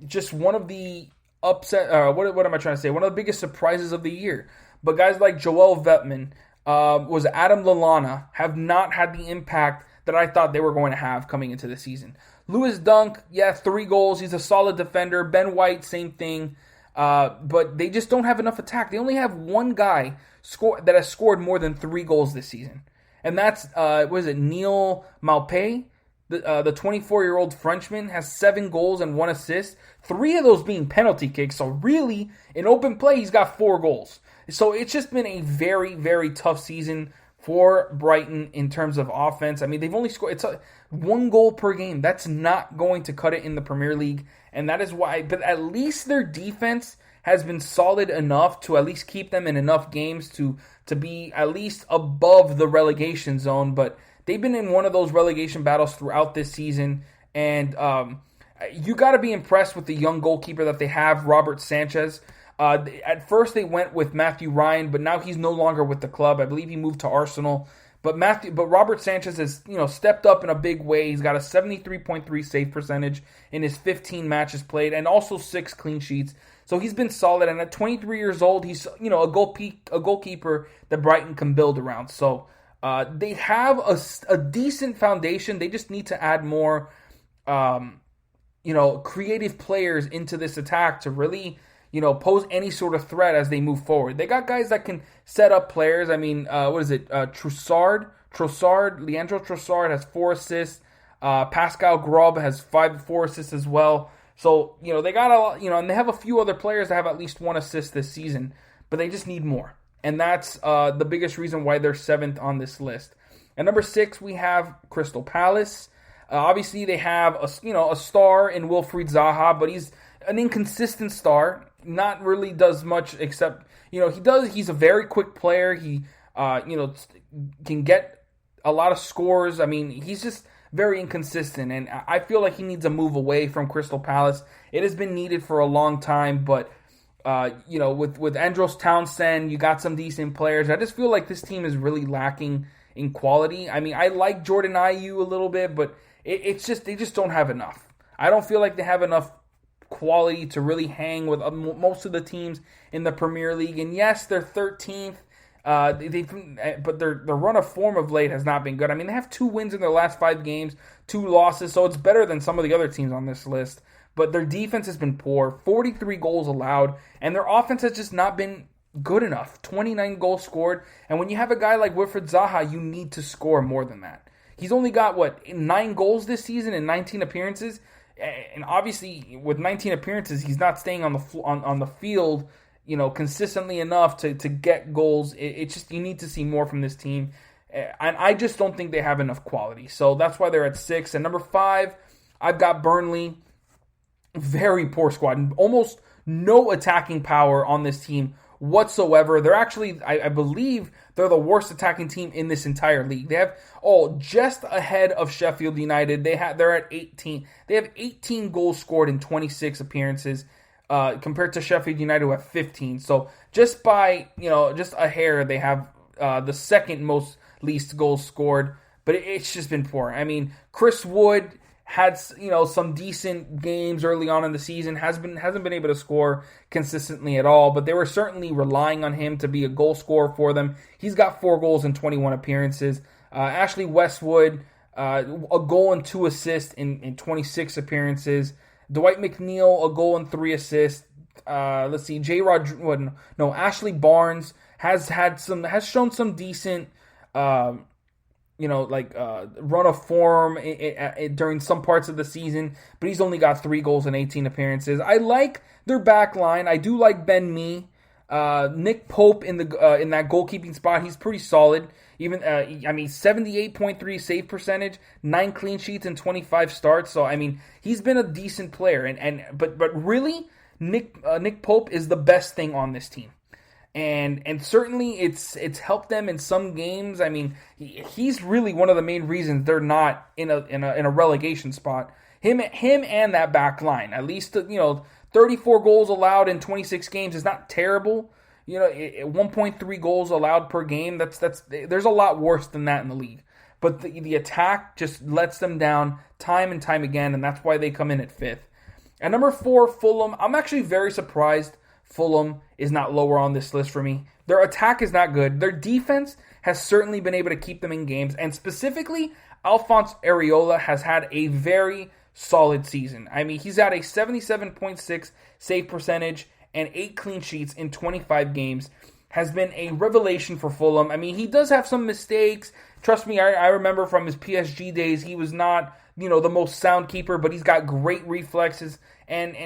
just one of the upset. What am I trying to say? One of the biggest surprises of the year. But guys like Joel Vetman, was Adam Lallana, have not had the impact that I thought they were going to have coming into the season. Lewis Dunk, 3 goals. He's a solid defender. Ben White, same thing. But they just don't have enough attack. They only have one guy that has scored more than 3 goals this season. And that's, Neil Maupay? The 24-year-old Frenchman has 7 goals and 1 assist. 3 of those being penalty kicks. So really, in open play, he's got 4 goals. So it's just been a very, very tough season for Brighton in terms of offense. I mean, they've only scored 1 goal per game. That's not going to cut it in the Premier League. And that is why, but at least their defense has been solid enough to at least keep them in enough games to be at least above the relegation zone. But they've been in one of those relegation battles throughout this season. And you got to be impressed with the young goalkeeper that they have, Robert Sanchez. At first they went with Matthew Ryan, but now he's no longer with the club. I believe he moved to Arsenal. But Robert Sanchez has stepped up in a big way. He's got a 73.3 save percentage in his 15 matches played, and also 6 clean sheets. So he's been solid. And at 23 years old, he's a goalkeeper that Brighton can build around. So they have a decent foundation. They just need to add more, creative players into this attack to really, pose any sort of threat as they move forward. They got guys that can set up players. I mean, Leandro Trossard has 4 assists. Pascal Grob has 4 assists as well. So, they got a lot, and they have a few other players that have at least 1 assist this season, but they just need more. And that's the biggest reason why they're 7th on this list. At number 6, we have Crystal Palace. Obviously, they have a star in Wilfried Zaha, but he's an inconsistent star. Not really does much except, he's a very quick player. He, can get a lot of scores. I mean, he's just very inconsistent, and I feel like he needs a move away from Crystal Palace. It has been needed for a long time, but, with Andros Townsend, you got some decent players. I just feel like this team is really lacking in quality. I mean, I like Jordan Ayew a little bit, but it's just, they just don't have enough. I don't feel like they have enough quality to really hang with most of the teams in the Premier League. And yes, they're 13th, but their run of form of late has not been good. I mean, they have 2 wins in their last 5 games, 2 losses, so it's better than some of the other teams on this list. But their defense has been poor, 43 goals allowed, and their offense has just not been good enough. 29 goals scored, and when you have a guy like Wilfried Zaha, you need to score more than that. He's only got, 9 goals this season in 19 appearances. And obviously, with 19 appearances, he's not staying on the field, consistently enough to get goals. It's just, you need to see more from this team. And I just don't think they have enough quality. So that's why they're at 6. And number 5, I've got Burnley. Very poor squad. Almost no attacking power on this team whatsoever. They're actually, I believe, they're the worst attacking team in this entire league. They have, just ahead of Sheffield United. They're at 18. They have 18 goals scored in 26 appearances, compared to Sheffield United who have 15. So just by, just a hair, they have the second most least goals scored. But it's just been poor. I mean, Chris Wood had some decent games early on in the season, hasn't been able to score consistently at all, but they were certainly relying on him to be a goal scorer for them. He's got 4 goals in 21 appearances. Ashley Westwood, a goal and 2 assists in 26 appearances. Dwight McNeil, a goal and 3 assists. Let's see, Ashley Barnes has shown some decent run of form during some parts of the season, but he's only got 3 goals in 18 appearances. I like their back line. I do like Ben Mee. Nick Pope in that goalkeeping spot, he's pretty solid. Even 78.3 save percentage, 9 clean sheets and 25 starts. So he's been a decent player. But really, Nick Pope is the best thing on this team. And certainly it's helped them in some games. He's really one of the main reasons they're not in a relegation spot. Him and that back line. At least 34 goals allowed in 26 games is not terrible. 1.3 goals allowed per game. There's a lot worse than that in the league. But the attack just lets them down time and time again, and that's why they come in at 5th. At number 4, Fulham. I'm actually very surprised Fulham is not lower on this list for me. Their attack is not good. Their defense has certainly been able to keep them in games. And specifically, Alphonse Areola has had a very solid season. He's at a 77.6 save percentage and 8 clean sheets in 25 games. Has been a revelation for Fulham. He does have some mistakes. Trust me, I remember from his PSG days, he was not, the most sound keeper, but he's got great reflexes and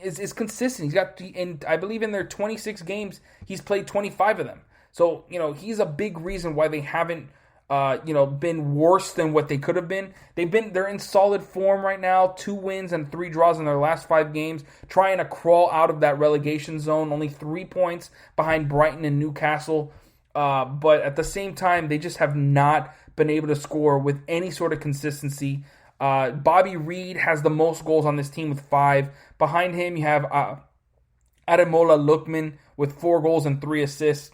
is consistent. He's got, I believe in their 26 games, he's played 25 of them. So, he's a big reason why they haven't, been worse than what they could have been. They're in solid form right now, 2 wins and 3 draws in their last 5 games, trying to crawl out of that relegation zone, only 3 points behind Brighton and Newcastle. But at the same time, they just have not been able to score with any sort of consistency. Bobby Reed has the most goals on this team with 5. Behind him, you have Ademola Lookman with 4 goals and 3 assists.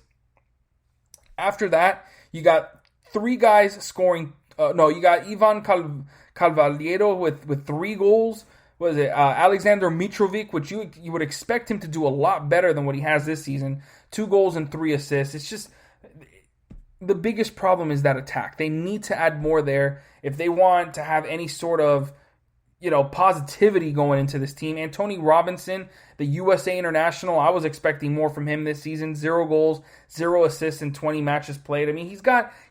After that, you got 3 guys scoring. You got Ivan Carvalheiro with 3 goals. What is it? Alexander Mitrovic, which you would expect him to do a lot better than what he has this season. 2 goals and 3 assists. It's just the biggest problem is that attack. They need to add more there if they want to have any sort of positivity going into this team. Antonee Robinson, the USA international, I was expecting more from him this season. 0 goals, 0 assists in 20 matches played.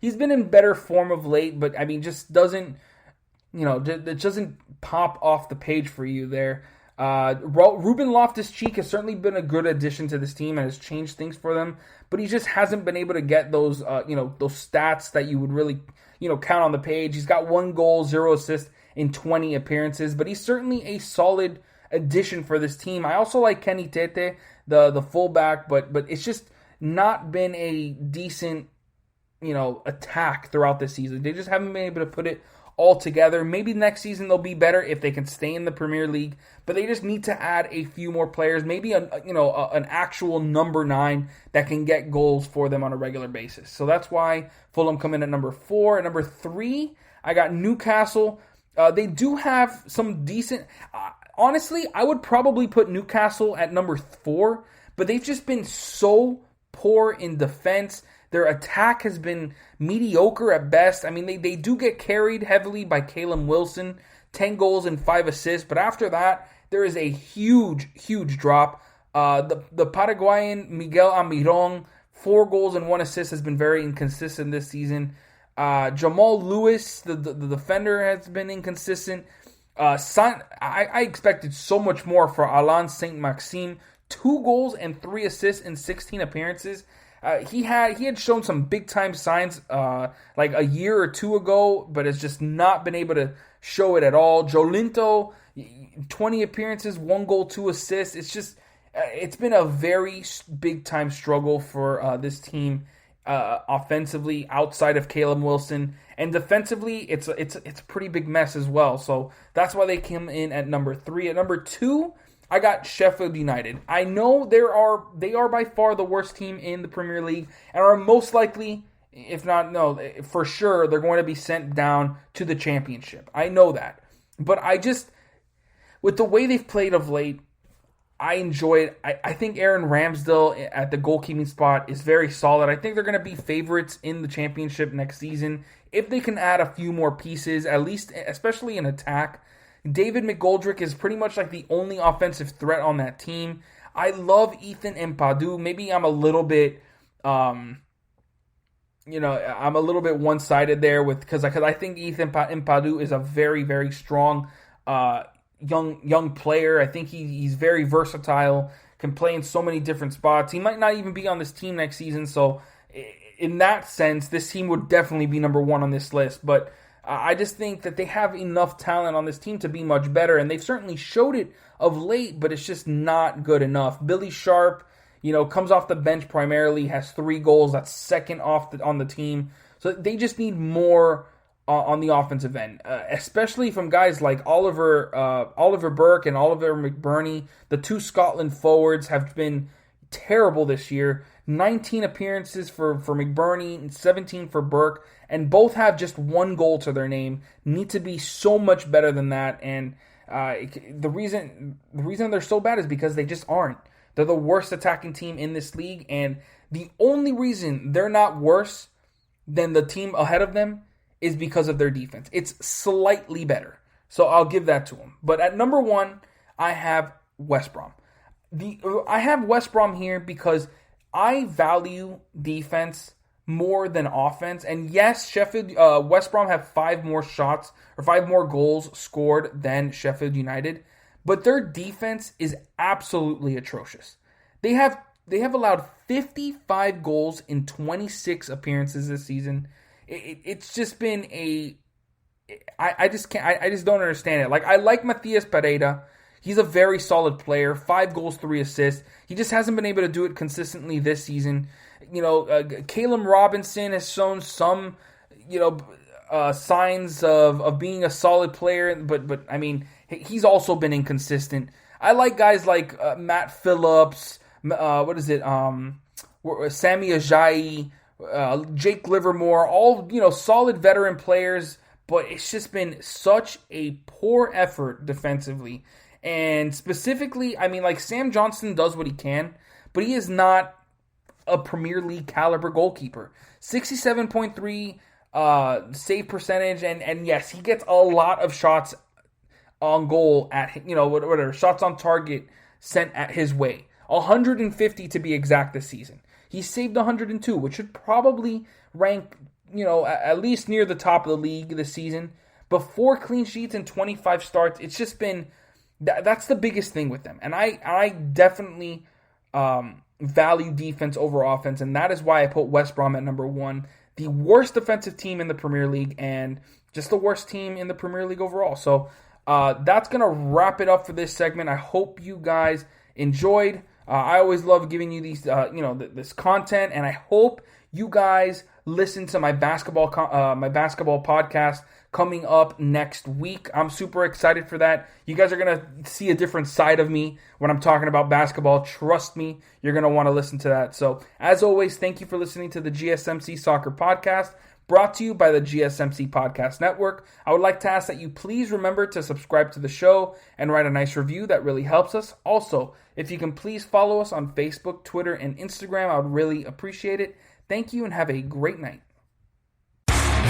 He's been in better form of late, but just doesn't, it doesn't pop off the page for you there. Ruben Loftus-Cheek has certainly been a good addition to this team and has changed things for them, but he just hasn't been able to get those, those stats that you would really, count on the page. He's got 1 goal, 0 assists in 20 appearances, but he's certainly a solid addition for this team. I also like Kenny Tete, the fullback, but it's just not been a decent, attack throughout this season. They just haven't been able to put it all together. Maybe next season they'll be better if they can stay in the Premier League, but they just need to add a few more players, maybe an actual number 9 that can get goals for them on a regular basis. So that's why Fulham come in at number 4. At number 3, I got Newcastle. They do have some decent. Honestly, I would probably put Newcastle at number 4, but they've just been so poor in defense. Their attack has been mediocre at best. They do get carried heavily by Callum Wilson, 10 goals and 5 assists. But after that, there is a huge, huge drop. The Paraguayan Miguel Almiron, 4 goals and 1 assist, has been very inconsistent this season. Jamal Lewis, the defender, has been inconsistent. I expected so much more for Alain Saint-Maxime. 2 goals and 3 assists in 16 appearances. He had shown some big-time signs like a year or 2 ago, but has just not been able to show it at all. Jolinto, 20 appearances, 1 goal, 2 assists. It's been a very big-time struggle for this team offensively outside of Caleb Wilson. And defensively, it's a pretty big mess as well. So that's why they came in at number 3. At number 2, I got Sheffield United. I know they are by far the worst team in the Premier League and are most likely, if not, no, for sure, they're going to be sent down to the Championship. I know that. But with the way they've played of late, I enjoy it. I think Aaron Ramsdale at the goalkeeping spot is very solid. I think they're going to be favorites in the Championship next season if they can add a few more pieces, at least, especially in attack. David McGoldrick is pretty much like the only offensive threat on that team. I love Ethan Mpadu. Maybe I'm a little bit, I'm a little bit one-sided there because I think Ethan Mpadu is a very, very strong young player. I think he's very versatile, can play in so many different spots. He might not even be on this team next season, so in that sense, this team would definitely be number 1 on this list. But I just think that they have enough talent on this team to be much better, and they've certainly showed it of late, but it's just not good enough. Billy Sharp, comes off the bench primarily, has 3 goals. That's second on the team. So they just need more on the offensive end, especially from guys like Oliver Burke and Oliver McBurney. The 2 Scotland forwards have been terrible this year. 19 appearances for McBurney and 17 for Burke, and both have just 1 goal to their name. Need to be so much better than that, and the reason they're so bad is because they just aren't. They're the worst attacking team in this league, and the only reason they're not worse than the team ahead of them is because of their defense. It's slightly better, so I'll give that to them. But at number 1, I have West Brom. I have West Brom here because I value defense more than offense. And yes, West Brom have 5 more shots or 5 more goals scored than Sheffield United, but their defense is absolutely atrocious. They have allowed 55 goals in 26 appearances this season. It's just been I just don't understand it. Like, I like Matthias Pereira. He's a very solid player. 5 goals, 3 assists. He just hasn't been able to do it consistently this season. Caleb Robinson has shown some, signs of being a solid player, but I mean, he's also been inconsistent. I like guys like Matt Phillips. Sammy Ajayi, Jake Livermore, all solid veteran players, but it's just been such a poor effort defensively. And specifically, I mean, like, Sam Johnson does what he can, but he is not a Premier League caliber goalkeeper. 67.3 save percentage, and yes, he gets a lot of shots on goal at, shots on target sent at his way. 150 to be exact this season. He saved 102, which should probably rank, at least near the top of the league this season. But 4 clean sheets and 25 starts, it's just been... That's the biggest thing with them. And I definitely value defense over offense, and that is why I put West Brom at number 1. The worst defensive team in the Premier League, and just the worst team in the Premier League overall. So that's going to wrap it up for this segment. I hope you guys enjoyed. I always love giving you these, this content, and I hope you guys listen to my basketball podcast coming up next week. I'm super excited for that. You guys are going to see a different side of me when I'm talking about basketball. Trust me, you're going to want to listen to that. So, as always, thank you for listening to the GSMC Soccer Podcast, brought to you by the GSMC Podcast Network. I would like to ask that you please remember to subscribe to the show and write a nice review. That really helps us. Also, if you can please follow us on Facebook, Twitter, and Instagram, I would really appreciate it. Thank you and have a great night.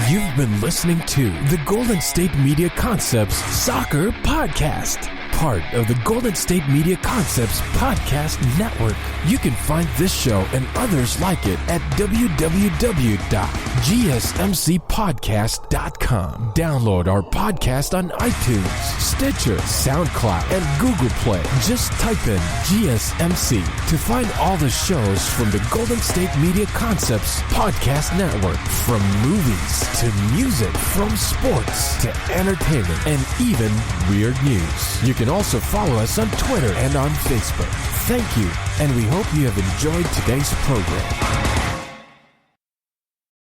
You've been listening to the Golden State Media Concepts Soccer Podcast. part of the Golden State Media Concepts Podcast Network. You can find this show and others like it at www.gsmcpodcast.com. Download our podcast on iTunes, Stitcher, SoundCloud, and Google Play. Just type in GSMC to find all the shows from the Golden State Media Concepts Podcast Network. From movies to music, from sports to entertainment, and even weird news. You can also follow us on Twitter and on Facebook. Thank you, and we hope you have enjoyed today's program.